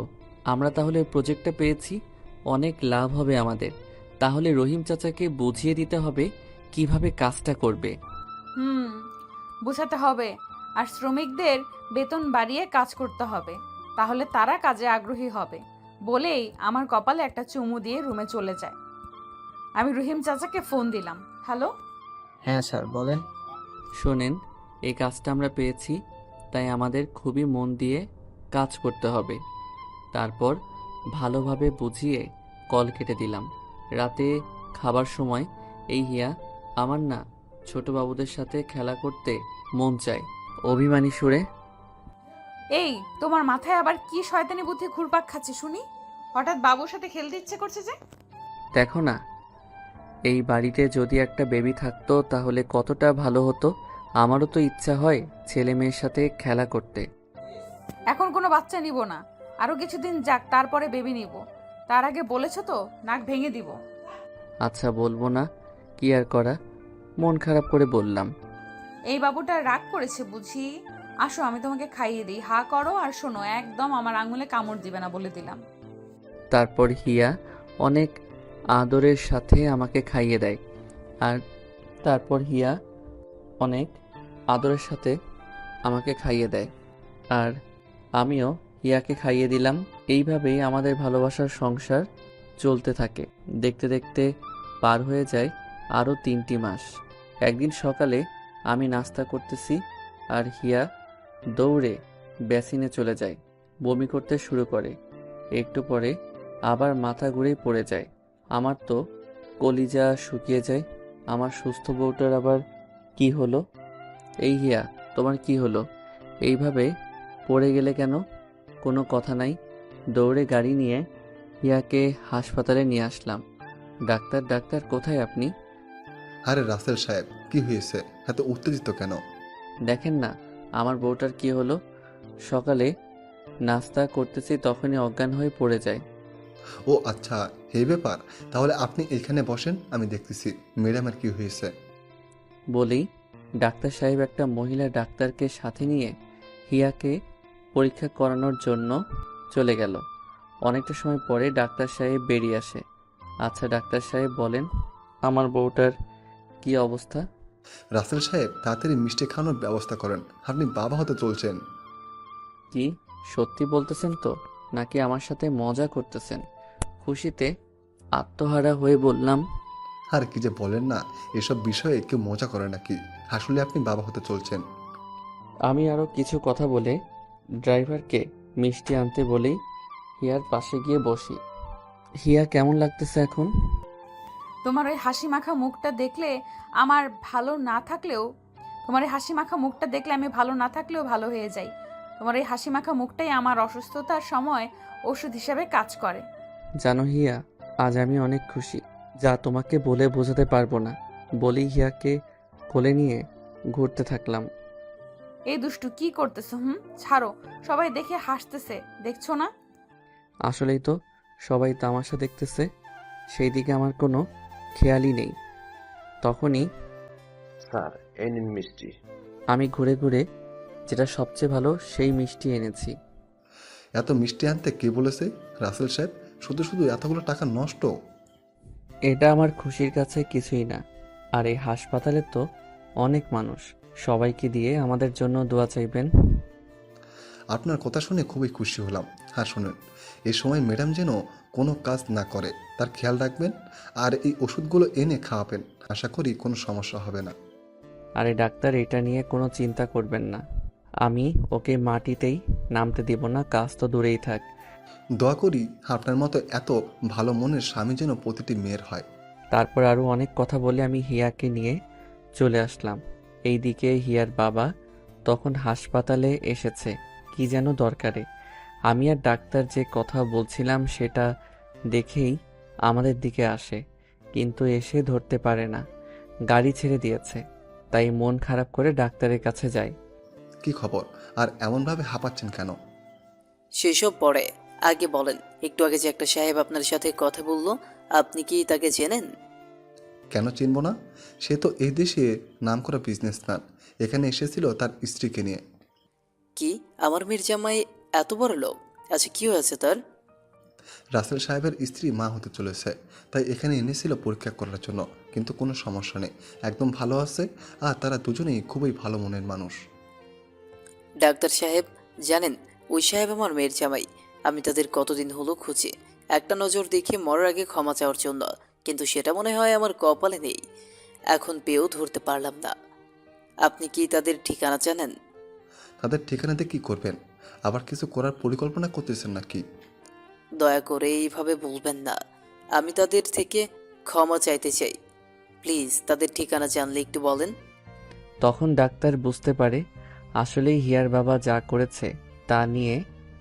আমরা তাহলে প্রজেক্টটা পেয়েছি, অনেক লাভ হবে আমাদের। তাহলে রহিম চাচাকে বুঝিয়ে দিতে হবে কিভাবে কাজটা করবে। বোঝাতে হবে, আর শ্রমিকদের বেতন বাড়িয়ে কাজ করতে হবে, তাহলে তারা কাজে আগ্রহী হবে। বলেই আমার কপালে একটা চুমু দিয়ে রুমে চলে যায়। আমি রহিম চাচাকে ফোন দিলাম। হ্যালো। হ্যাঁ স্যার, বলেন। শোনেন, এই কাজটা আমরা পেয়েছি, তাই আমাদের খুবই মন দিয়ে কাজ করতে হবে। তারপর ভালোভাবে বুঝিয়ে কল কেটে দিলাম। রাতে খাবার সময় এই হিয়া, আমার না ছোট বাবুদের সাথে খেলা করতে মন চায়, অভিমানী সুরে। এই, তোমার মাথায় আবার কি শয়তানি বুদ্ধি ঘুরপাক খাচ্ছে শুনি? হঠাৎ বাবুর সাথে খেলতে ইচ্ছে করছে যে? দেখো না, এই বাড়িতে যদি একটা বেবি থাকতো তাহলে কতটা ভালো হতো। আমারও তো ইচ্ছা হয় ছেলে মেয়ের সাথে খেলা করতে। এখন কোনো বাচ্চা নিব না, আরো কিছুদিন যাক, তারপরে বেবি নিব। তার আগে বলেছো তো নাক ভেঙে দিব। আচ্ছা বলবো না, কি আর করা, মন খারাপ করে বললাম। এই বাবুটা রাগ করেছে বুঝি। আসো আমি তোমাকে খাইয়ে দিই, হা করো আর শোনো, একদম আমার আঙুলে কামড় দিবে না বলে দিলাম। তারপর হিয়া অনেক আদরের সাথে আমাকে খাইয়ে দেয়, আর তারপর হিয়া অনেক আদরের সাথে আমাকে খাইয়ে দেয়, আর আমিও হিয়াকে খাইয়ে দিলাম। এইভাবেই আমাদের ভালোবাসার সংসার চলতে থাকে। দেখতে দেখতে পার হয়ে যায় আরও 3টি মাস। একদিন সকালে আমি নাস্তা করতেছি, আর হিয়া দৌড়ে বেসিনে চলে যায়, বমি করতে শুরু করে। একটু পরে আবার মাথা ঘুরেই পড়ে যায়। আমার তো কলিজা শুকিয়ে যায়। আমার সুস্থ বউটার আবার কি হলো? এই হিয়া, তোমার কি হলো? এইভাবে পড়ে গেলে কেন? কোনো কথা নাই। দৌড়ে গাড়ি নিয়ে হিয়াকে হাসপাতালে নিয়ে আসলাম। ডাক্তার ডাক্তার কোথায় আপনি? আরে রাসেল সাহেব, কি হয়েছে? এত উত্তেজিত কেন? দেখেন না আমার বউটার কি হলো। সকালে নাস্তা করতেছি তখনই অজ্ঞান হয়ে পড়ে যায়। ও আচ্ছা, এই ব্যাপার। তাহলে আপনি এখানে বসেন, আমি দেখতেছি ম্যাডামের কি হয়েছে। বলেই ডাক্তার সাহেব একটা মহিলা ডাক্তারকে সাথে নিয়ে হিয়াকে পরীক্ষা করানোর জন্য চলে গেল। অনেকটা সময় পরে ডাক্তার সাহেব বেরিয়ে আসে। আচ্ছা ডাক্তার সাহেব বলেন, আমার বউটার কি অবস্থা? রাসেল সাহেব, তাড়াতাড়ি মিষ্টি খাওয়ানোর ব্যবস্থা করেন, আপনি বাবা হতে চলছেন। কি সত্যি বলতেছেন তো, নাকি আমার সাথে মজা করতেছেন? খুশিতে আত্মহারা হয়ে বললাম, আর কি যে বলেন না, এসব বিষয়ে কেউ মজা করে নাকি? আসলে আপনি বাবা হতে চলছেন। আমি আরও কিছু কথা বলে ড্রাইভারকে মিষ্টি আনতে বলেই হিয়ার পাশে গিয়ে বসি। হিয়া কেমন লাগতেছে এখন? তোমার ওই হাসি মাখা মুখটা দেখলে আমার ভালো না থাকলেও, তোমার এই হাসি মাখা মুখটা দেখলে আমি ভালো না থাকলেও ভালো হয়ে যাই। তোমার এই হাসি মাখা মুখটাই আমার অসুস্থতার সময় ওষুধ হিসেবে কাজ করে। জানো হিয়া, আজ আমি অনেক খুশি। যা তোমাকে বলে বোঝাতে পারবো না। বলি হিয়াকে কোলে নিয়ে ঘুরতে থাকলাম। এই দুষ্টু কি করতেছো? ছাড়ো, সবাই দেখে হাসতেছে, দেখছো না? আসলেই তো, সবাই তামাশা দেখতেছে, সেই দিকে আমার কোনো খেয়ালই নেই। তখনই স্যার, এই নিন মিষ্টি। আমি ঘুরে ঘুরে যেটা সবচেয়ে ভালো সেই মিষ্টি এনেছি। এত মিষ্টি আনতে কে বলেছে? রাসেল সাহেব, শুধু শুধু এতগুলো টাকা নষ্ট। এটা আমার খুশির কাছে কিছুই না। আর এই হাসপাতালে তো অনেক মানুষ, সবাইকে দিয়ে আমাদের জন্য দোয়া চাইবেন। আপনার কথা শুনে খুবই খুশি হলাম। আর শুনুন, এই সময় ম্যাডাম যেন কোনো কাজ না করে তার খেয়াল রাখবেন, আর এই ওষুধগুলো এনে খাওয়াবেন। আশা করি কোনো সমস্যা হবে না। আরে ডাক্তার, এটা নিয়ে কোনো চিন্তা করবেন না। আমি ওকে মাটিতেই নামতে দিব না, কাজ তো দূরেই থাক। দোয়া করি আপনার মতো এত ভালো মনের স্বামী যেন প্রতিটি মেয়ের হয়। তারপর আরও অনেক কথা বলে আমি হিয়াকে নিয়ে চলে আসলাম। এইদিকে হিয়ার বাবা তখন হাসপাতালে এসেছে কি যেন দরকারে। আমি আর ডাক্তার যে কথা বলছিলাম সেটা দেখেই আমাদের দিকে আসে, কিন্তু এসে ধরতে পারে না, গাড়ি ছেড়ে দিয়েছে। তাই মন খারাপ করে ডাক্তারের কাছে যাই। কি খবর? আর এমনভাবে হাঁপাচ্ছেন কেন? সেসব পরে আগে বলেন, একটু আগে যে একটা সাহেব আপনার সাথে কথা বললো, আপনি কি তাকে চেনেন? কেন চিনব না? সে তো এই দেশে নামকরা বিজনেসম্যান। এখানে এসেছিল তার স্ত্রীকে নিয়ে। কি আমার মেয়ের জামাই এত বড় লোক? আচ্ছা, কি হয়েছে তার? রাসেল সাহেবের স্ত্রী মা হতে চলেছে, তাই এখানে এনেছিল পরীক্ষা করার জন্য। কিন্তু কোনো সমস্যা নেই, একদম ভালো আছে। আর তারা দুজনেই খুবই ভালো মনের মানুষ। ডাক্তার সাহেব, জানেন ওই সাহেব আমার মেয়ের জামাই। আমি তাদের কতদিন হলো খুঁজে, একটা নজর দেখে মরার আগে ক্ষমা চাওয়ার জন্য, কিন্তু সেটা মনে হয় আমার কপালে নেই। এখন পেয়েও ধরতে পারলাম না। আপনি কি তাদের ঠিকানা জানেন? তাদের ঠিকানাতে কি করবেন? আবার কিছু করার পরিকল্পনা করতেছেন নাকি? দয়া করে এইভাবে বলবেন না। আমি তাদের থেকে ক্ষমা চাইতে চাই। প্লিজ, তাদের ঠিকানা জানলে একটু বলেন। তখন ডাক্তার বুঝতে পারে আসলেই হিয়ার বাবা যা করেছে তা নিয়ে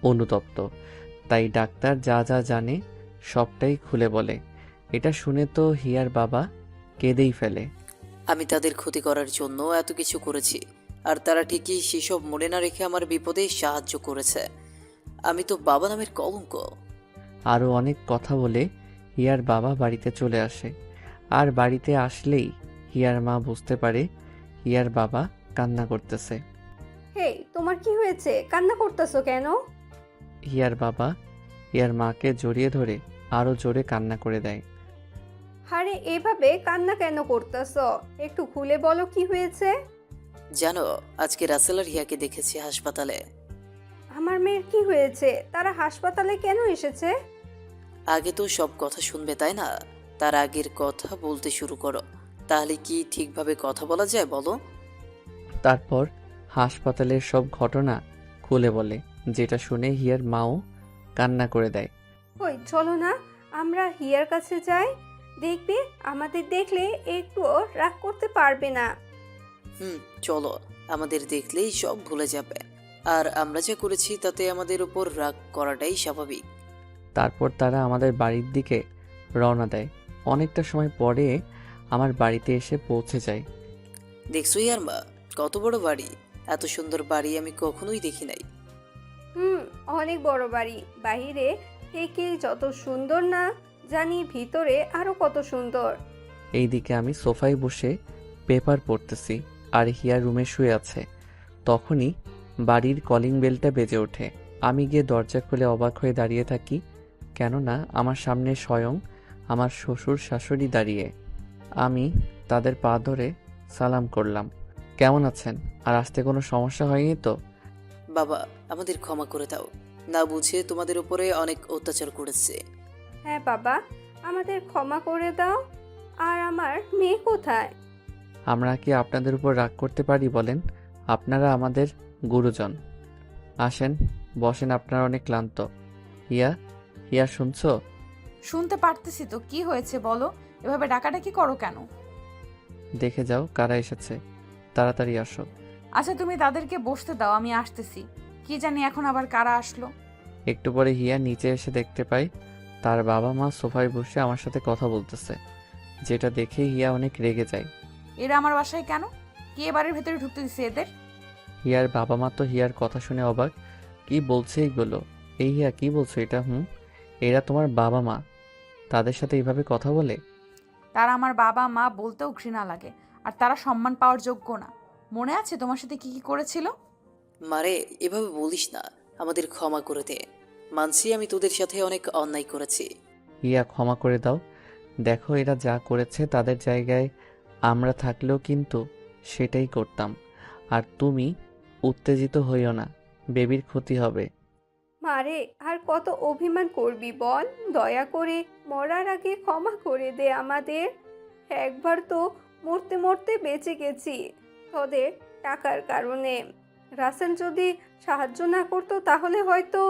অনুতপ্ত। তাই ডাক্তার যা যা জানে সবটাই খুলে বলে। এটা শুনে তো হিয়ার বাবা কেঁদেই ফেলে। আমি তাদের ক্ষতি করার জন্য এত কিছু করেছি, আর তারা ঠিকই সেসব মনে না রেখে আমার বিপদে সাহায্য করেছে। আমি তো বাবা নামের কলঙ্ক। আরও অনেক কথা বলে হিয়ার বাবা বাড়িতে চলে আসে। আর বাড়িতে আসলেই হিয়ার মা বুঝতে পারে হিয়ার বাবা কান্না করতেছে। হেই, তোমার কি হয়েছে? কান্না করতেছো কেন? হিয়ার বাবা হিয়ার মাকে জড়িয়ে ধরে আরও জোরে কান্না করে দেয়। আরে এভাবে কান্না কেন করতেছো? একটু খুলে বলো কি হয়েছে। জানো, আজকে রাসেল আর হিয়াকে দেখেছি হাসপাতালে। আমার মেয়ের কি হয়েছে? তারা হাসপাতালে কেন এসেছে? আগে তো সব কথা শুনবে, তাই না? তার আগের কথা বলতে শুরু করো, তাহলে কি ঠিকভাবে কথা বলা যায় বলো? তারপর হাসপাতালের সব ঘটনা খুলে বলে, যেটা শুনে হিয়ার মাও কান্না করে দেয়। ওই চলো না, আমরা হিয়ার কাছে যাই। দেখবে আমাদের দেখলে একটুও রাগ করতে পারবে না। চলো, আমাদের দেখলেই সব ভুলে যাবে। আর আমরা যা করেছি তাতে আমাদের উপর রাগ করাটাই স্বাভাবিক। তারপর তারা আমাদের বাড়ির দিকে রওনা দেয়। অনেকটা সময় পরে আমার বাড়িতে এসে পৌঁছে যায়। দেখছো ইয়ার মা, কত বড় বাড়ি! এত সুন্দর বাড়ি আমি কখনোই দেখি নাই। অনেক বড় বাড়ি। বাইরে থেকে যত সুন্দর না জানি ভিতরে আরো কত সুন্দর। এইদিকে আমি সোফায় বসে পেপার পড়তেছি আর হিয়া রুমে শুয়ে আছে। তখনই বাড়ির কলিং বেলটা বেজে ওঠে। আমি গিয়ে দরজা খুলে অবাক হয়ে দাঁড়িয়ে থাকি, কেননা আমার সামনে স্বয়ং আমার শ্বশুর শাশুড়ি দাঁড়িয়ে। আমি তাদের পা ধরে সালাম করলাম, কেমন আছেন? আর আসতে কোনো সমস্যা হয়নি তো? বাবা, আমাদের ক্ষমা করে দাও, না বুঝে তোমাদের উপরে অনেক অত্যাচার করেছে। হ্যাঁ বাবা, আমাদের ক্ষমা করে দাও। আর আমার মেয়ে কোথায়? আমরা কি আপনাদের উপর রাগ করতে পারি বলেন? আপনারা আমাদের গুরুজন। আসেন, বসেন, আপনারা অনেক ক্লান্ত। হিয়া, হিয়া শুনছো? শুনতে পারতেছি তো, কি হয়েছে বলো? এভাবে ডাকাডাকি করো কেন? দেখে যাও কারা এসেছে, তাড়াতাড়ি আসো। আচ্ছা, তুমি তাদেরকে বসতে দাও, আমি আসতেছি। কি জানি এখন আবার কারা আসলো। একটু পরে হিয়া নিচে এসে দেখতে পাই তার বাবা মা সোফায় বসে আমার সাথে কথা বলতেছে। যেটা দেখে হিয়া অনেক রেগে যায়। এরা আমার বাসায় কেন? কে বাড়ির ভেতরে ঢুকতে দিছে এদের? হিয়ার বাবা মা তো হিয়ার কথা শুনে অবাক। কি বলছে এইগুলো? এই হিয়া কি বলছো এটা? এরা তোমার বাবা মা, তাদের সাথে এইভাবে কথা বলে? তারা আমার বাবা মা বলতেও ঘৃণা লাগে, আর তারা সম্মান পাওয়ার যোগ্য না। মনে আছে তোমার সাথে কি কি করেছিল? মারে, এভাবে বলিস না, আমাদের ক্ষমা করে দে। মানছি আমি তোদের সাথে অনেক অন্যায় করেছি। হিয়া ক্ষমা করে দাও। দেখো এরা যা করেছে তাদের জায়গায় আমরা থাকলেও কিন্তু সেটাই করতাম। আর তুমি উত্তেজিত হইও না, বেবির ক্ষতি হবে। মারে, আর কত অভিমান করবি বল? দয়া করে মরার আগে ক্ষমা করে দে আমাদের। একবার তো মরতে মরতে বেঁচে গেছি তোদের টাকার কারণে। রাসেল যদি সাহায্য না করতো তাহলে হয়তো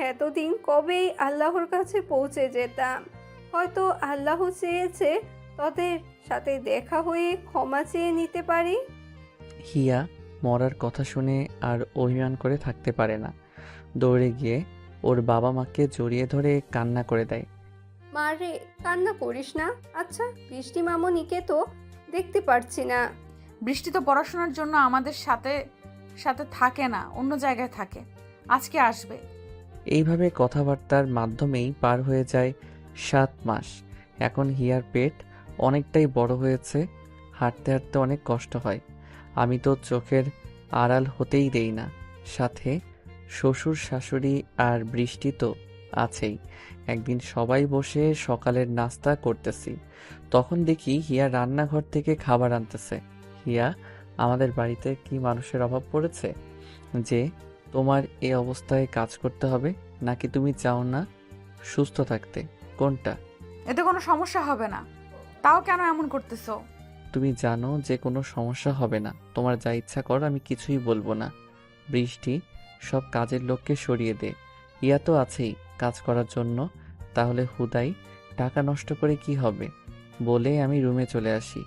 এতদিন কবেই আল্লাহর কাছে পৌঁছে যেতাম। হয়তো আল্লাহ চেয়েছে তোদের সাথে দেখা হয়ে ক্ষমা চেয়ে নিতে পারি। হিয়া মরার কথা শুনে আর অভিমান করে থাকতে পারে না। দৌড়ে গিয়ে ওর বাবা মাকে জড়িয়ে ধরে কান্না করে দেয়। মারে, কান্না করিস না। আচ্ছা, বৃষ্টি মামনিকে তো দেখতে পারছি না। বৃষ্টি তো পড়াশোনার জন্য আমাদের সাথে সাথে থাকে না, অন্য জায়গায় থাকে। আজকে আসবে। এইভাবে কথাবার্তার মাধ্যমেই পার হয়ে যায় 7 মাস। এখন হিয়ার পেট অনেকটাই বড় হয়েছে, হাঁটতে হাঁটতে অনেক কষ্ট হয়। আমি তো চোখের আড়াল হতেই দেই না। সাথে শ্বশুর শাশুড়ি আর বৃষ্টি তো আছেই। একদিন সবাই বসে সকালের নাস্তা করতেছি, তখন দেখি হিয়া রান্নাঘর থেকে খাবার আনতেছে। হিয়া, আমাদের বাড়িতে কি মানুষের অভাব পড়েছে যে তোমার এই অবস্থায় কাজ করতে হবে? নাকি তুমি চাও না সুস্থ থাকতে? কোনটা? এতে কোনো সমস্যা হবে না, তাও কেন এমন করতেছো? তুমি জানো যে কোনো সমস্যা হবে না, তোমার যা ইচ্ছা করো, আমি কিছুই বলবো না। বৃষ্টি, সব কাজের লোককে সরিয়ে দে। ইয়া তো আছেই কাজ করার জন্য, তাহলে হুদাই টাকা নষ্ট করে কি হবে? বলে আমি রুমে চলে আসি।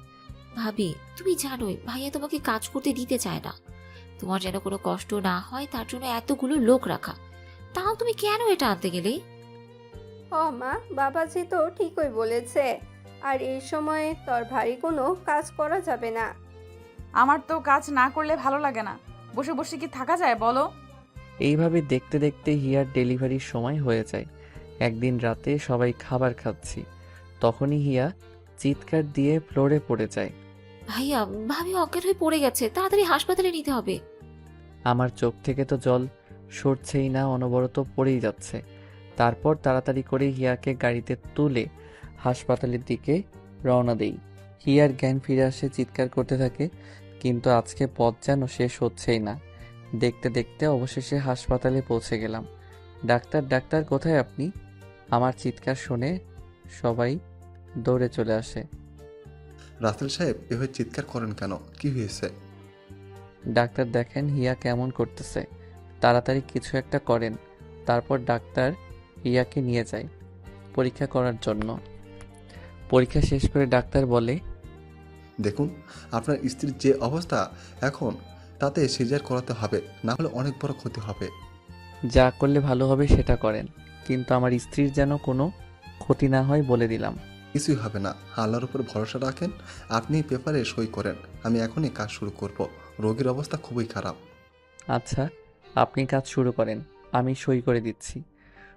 ভাবি, তুমি জানোই ভাইয়া তোমাকে কাজ করতে দিতে চায় না। তোমার যেন কোনো কষ্ট না হয় তার জন্য এতগুলো লোক রাখা। তাও তুমি কেন এটা আনতে গেলে? ও মা, বাবাজি তো ঠিকই বলেছে। আর এই সময়ে তোর ভারী কোনো কাজ করা যাবে না। আমার তো কাজ না করলে ভালো লাগে না। বসে বসে কি থাকা যায় বলো? এইভাবে দেখতে দেখতে হিয়ার ডেলিভারির সময় হয়ে যায়। একদিন রাতে সবাই খাবার খাচ্ছি, তখনই হিয়া চিৎকার দিয়ে ফ্লোরে পড়ে যায়। ভাইয়া, ভাবি অজ্ঞান হয়ে পড়ে গেছে, তাড়াতাড়ি হাসপাতালে নিতে হবে। আমার চোখ থেকে তো জল সরছেই না, অনবরত পড়েই যাচ্ছে। তারপর তাড়াতাড়ি করে হিয়াকে গাড়িতে তুলে হাসপাতালের দিকে রওনা দেই। হিয়ার জ্ঞান ফিরে আসে, চিৎকার করতে থাকে, কিন্তু আজকে পথ যেন শেষ হচ্ছেই না। দেখতে দেখতে অবশেষে হাসপাতালে পৌঁছে গেলাম। ডাক্তার, ডাক্তার, কোথায় আপনি? আমার চিৎকার শুনে সবাই দৌড়ে চলে আসে। রাসেল সাহেব, এভাবে চিৎকার করেন কেন? কি হয়েছে? ডাক্তার দেখেন হিয়া কেমন করতেছে, তাড়াতাড়ি কিছু একটা করেন। তারপর ডাক্তার হিয়াকে নিয়ে যায় পরীক্ষা করার জন্য। পরীক্ষা শেষ করে ডাক্তার বলে, দেখুন, আপনার স্ত্রীর যে অবস্থা এখন, তাতে সিজার করাতে হবে, না হলে অনেক বড় ক্ষতি হবে। যা করলে ভালো হবে সেটা করেন, কিন্তু আমার স্ত্রীর যেন কোনো ক্ষতি না হয় বলে দিলাম। কিছুই হবে না, আল্লাহর উপর ভরসা রাখেন। আপনি পেপারে সই করেন, আমি এখনই কাজ শুরু করব। রোগীর অবস্থা খুবই খারাপ। আচ্ছা, আপনি কাজ শুরু করেন, আমি সই করে দিচ্ছি।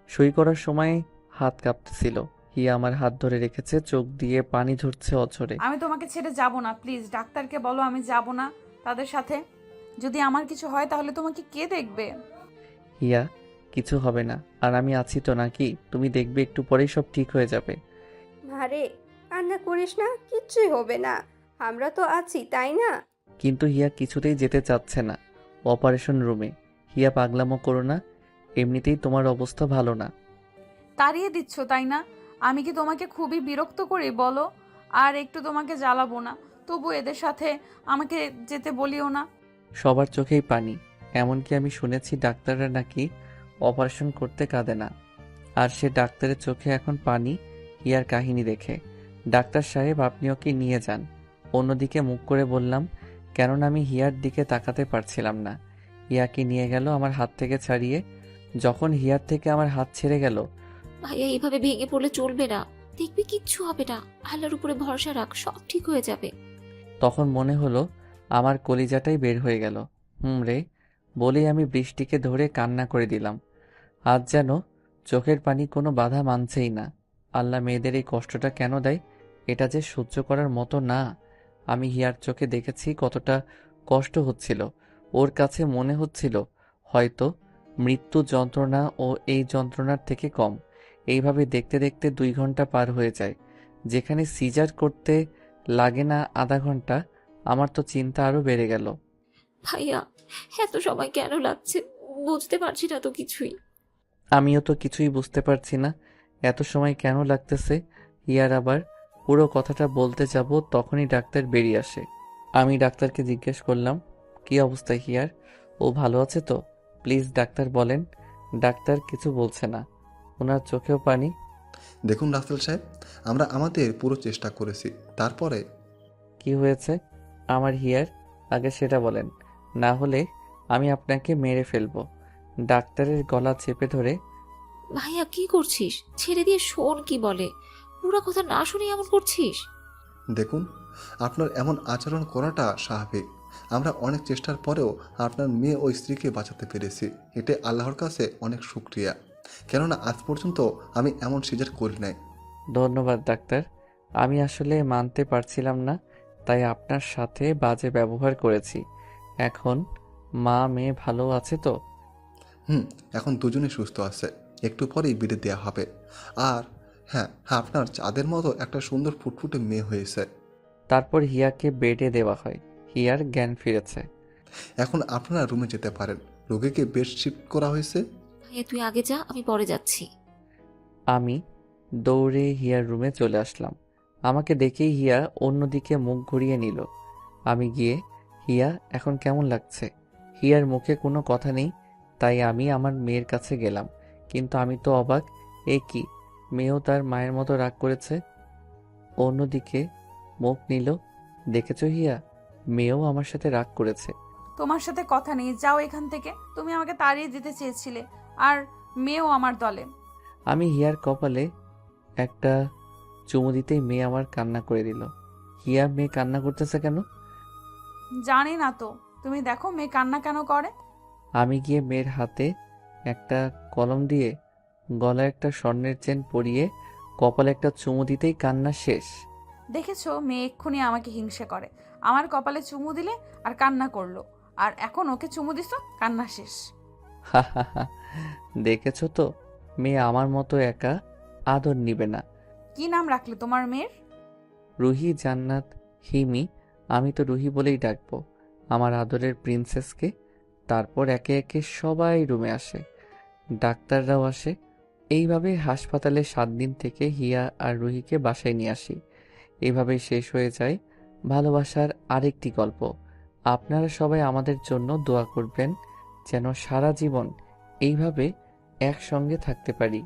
সই করার সময় হাত কাঁপতেছিল। হিয়া আমার হাত ধরে রেখেছে, চোখ দিয়ে পানি ঝরছে অঝরে। আমি তোমাকে ছেড়ে যাব না, প্লিজ ডাক্তারকে বলো আমি যাব না তাদের সাথে। যদি আমার কিছু হয় তাহলে তোমাকে কে দেখবে? হিয়া, কিছু হবে না, আর আমি আছি তো নাকি? তুমি দেখবে একটু পরেই সব ঠিক হয়ে যাবে। মারে, কান্না করিস না, কিচ্ছুই হবে না। আমরা তো আছি, তাই না? কিন্তু হিয়া কিছুতেই যেতে চাচ্ছে না অপারেশন রুমে। হিয়া, পাগলামো করো না, এমনিতেই তোমার অবস্থা ভালো না। তাড়িয়ে দিচ্ছ তাই না? আমি কি তোমাকে খুবই বিরক্ত করি বলো? আর একটু তোমাকে জ্বালাবো না, তবু এদের সাথে আমাকে যেতে বলিও না। সবার চোখেই পানি, এমনকি আমি শুনেছি ডাক্তাররা নাকি অপারেশন করতে কাঁদে না। আর সে ডাক্তারের চোখে এখন পানি হিয়ার কাহিনী দেখে। ডাক্তার সাহেব, আপনি ওকে নিয়ে যান। অন্যদিকে মুখ করে বললাম, কেননা আমি হিয়ার দিকে তাকাতে পারছিলাম না। হিয়াকে নিয়ে গেল আমার হাত থেকে ছাড়িয়ে। যখন হিয়ার থেকে আমার হাত ছেড়ে গেল, ভাইয়া, এইভাবে ভেঙে পড়লে চলবে না। দেখবি কিচ্ছু হবে না, আল্লাহর উপরে ভরসা রাখ, সব ঠিক হয়ে যাবে। তখন মনে হলো আমার কলিজাটাই বের হয়ে গেল। রে বলেই আমি বৃষ্টিকে ধরে কান্না করে দিলাম। আজ যেন চোখের পানি কোনো বাধা মানছেই না। আল্লাহ মেয়েদের এই কষ্টটা কেন দেয়, এটা যে সহ্য করার মতো না। আমি হিয়ার চোখে দেখেছি কতটা কষ্ট হচ্ছিল। ওর কাছে মনে হচ্ছিল হয়তো মৃত্যু যন্ত্রণা ও এই যন্ত্রণার থেকে কম। এইভাবে দেখতে দেখতে 2 ঘন্টা পার হয়ে যায়। যেখানে সিজার করতে লাগে না আধা ঘন্টা, আমার তো চিন্তা আরো বেড়ে গেল। ভাইয়া, এত সময় কেন লাগছে বুঝতে পারছি না তো কিছুই। আমিও তো কিছুই বুঝতে পারছি না এত সময় কেন লাগতেছে। হিয়ার আবার পুরো কথাটা বলতে যাব, তখনই ডাক্তার বেরিয়ে আসে। আমি ডাক্তারকে জিজ্ঞেস করলাম, কি অবস্থা হিয়ার, ও ভালো আছে তো? প্লিজ ডাক্তার বলেন। ডাক্তার কিছু বলছে না, ওনার চোখেও পানি। দেখুন রাসেল সাহেব, আমরা আমাদের পুরো চেষ্টা করেছি, তারপরে কি হয়েছে আমার হিয়ার, আগে সেটা বলেন, না হলে আমি আপনাকে মেরে ফেলবো। ডাক্তারের গলা চেপে ধরে, ভাইয়া কি করছিস? ছেড়ে দিয়ে শোন কি বলে। পুরো কথা না শুনে এমন করছিস? দেখুন, আপনার এমন আচরণ করাটা স্বাভাবিক। আমরা অনেক চেষ্টার পরেও আপনার মেয়ে ও স্ত্রীকে বাঁচাতে পেরেছি। এতে আল্লাহর কাছে অনেক শুক্রিয়া, কেননা আজ পর্যন্ত আমি এমন সিজার করি নাই। ধন্যবাদ ডাক্তার, আমি আসলে মানতে পারছিলাম না, তাই আপনার সাথে বাজে ব্যবহার করেছি। এখন মা মেয়ে ভালো আছে তো? এখন দুজনেই সুস্থ আছে, একটু পরেই বিদায় দেওয়া হবে। আর হ্যাঁ, আপনার চাঁদের মতো একটা সুন্দর ফুটফুটে মেয়ে হয়েছে। তারপর হিয়াকে বেডে দেওয়া হয়। হিয়ার জ্ঞান ফিরেছে। এখন আপনারা রুমে যেতে পারেন, রোগীকে বেড শিফট করা হয়েছে। ভাইয়া তুই আগে যা, আমি পরে যাচ্ছি। আমি দৌড়ে হিয়ার রুমে চলে আসলাম। আমাকে দেখেই হিয়া অন্যদিকে মুখ ঘুরিয়ে নিল। আমি গিয়ে, হিয়া এখন কেমন লাগছে? হিয়ার মুখে কোনো কথা নেই, তাই আমি আমার মেয়ের কাছে গেলাম। কিন্তু আমি তো অবাক, এ কি, মেয়েও তার মায়ের মতো রাগ করেছে। অন্যদিকে মুখ নিল। দেখেছো হিয়া, মেয়েও আমার সাথে রাগ করেছে। তোমার সাথে কথা নেই, যাও এখান থেকে। তুমি আমাকে তাড়িয়ে দিতে চেয়েছিলে, আর মেয়েও আমার দলে। আমি হিয়ার কপালে একটা চুমু দিতেই মেয়ে আমার কান্না করে দিল। হিয়া, মেয়ে কান্না করতেছে কেন? জানি না তো, তুমি দেখো মেয়ে কান্না কেন করে। আমি গিয়ে মেয়ের হাতে একটা কলম দিয়ে গলায় একটা স্বর্ণের চেন পরিয়ে কপালে একটা চুমু দিতেই কান্না শেষ। দেখেছো, মেয়ে এক্ষুনি আমাকে হিংসে করে। আমার কপালে চুমু দিলে আর কান্না করলো, আর এখন ওকে চুমু দিছো, কান্না শেষ। হা হা হা, দেখেছো তো, মেয়ে আমার মতো একা আদর নিবে না। কি নাম রাখলে তোমার মেয়ের? রুহি, জান্নাত, হিমি। আমি তো রুহি বলেই ডাকবো আমার আদরের প্রিন্সেসকে। তারপর একে একে সবাই রুমে আসে, ডাক্তাররাও আসে। এইভাবে হাসপাতালে 7 দিন থেকে হিয়া আর রুহিকে বাসায় নিয়ে আসি। এইভাবেই শেষ হয়ে যায় ভালোবাসার আরেকটি গল্প। আপনারা সবাই আমাদের জন্য দোয়া করবেন, যেন সারা জীবন এইভাবে একসঙ্গে থাকতে পারি।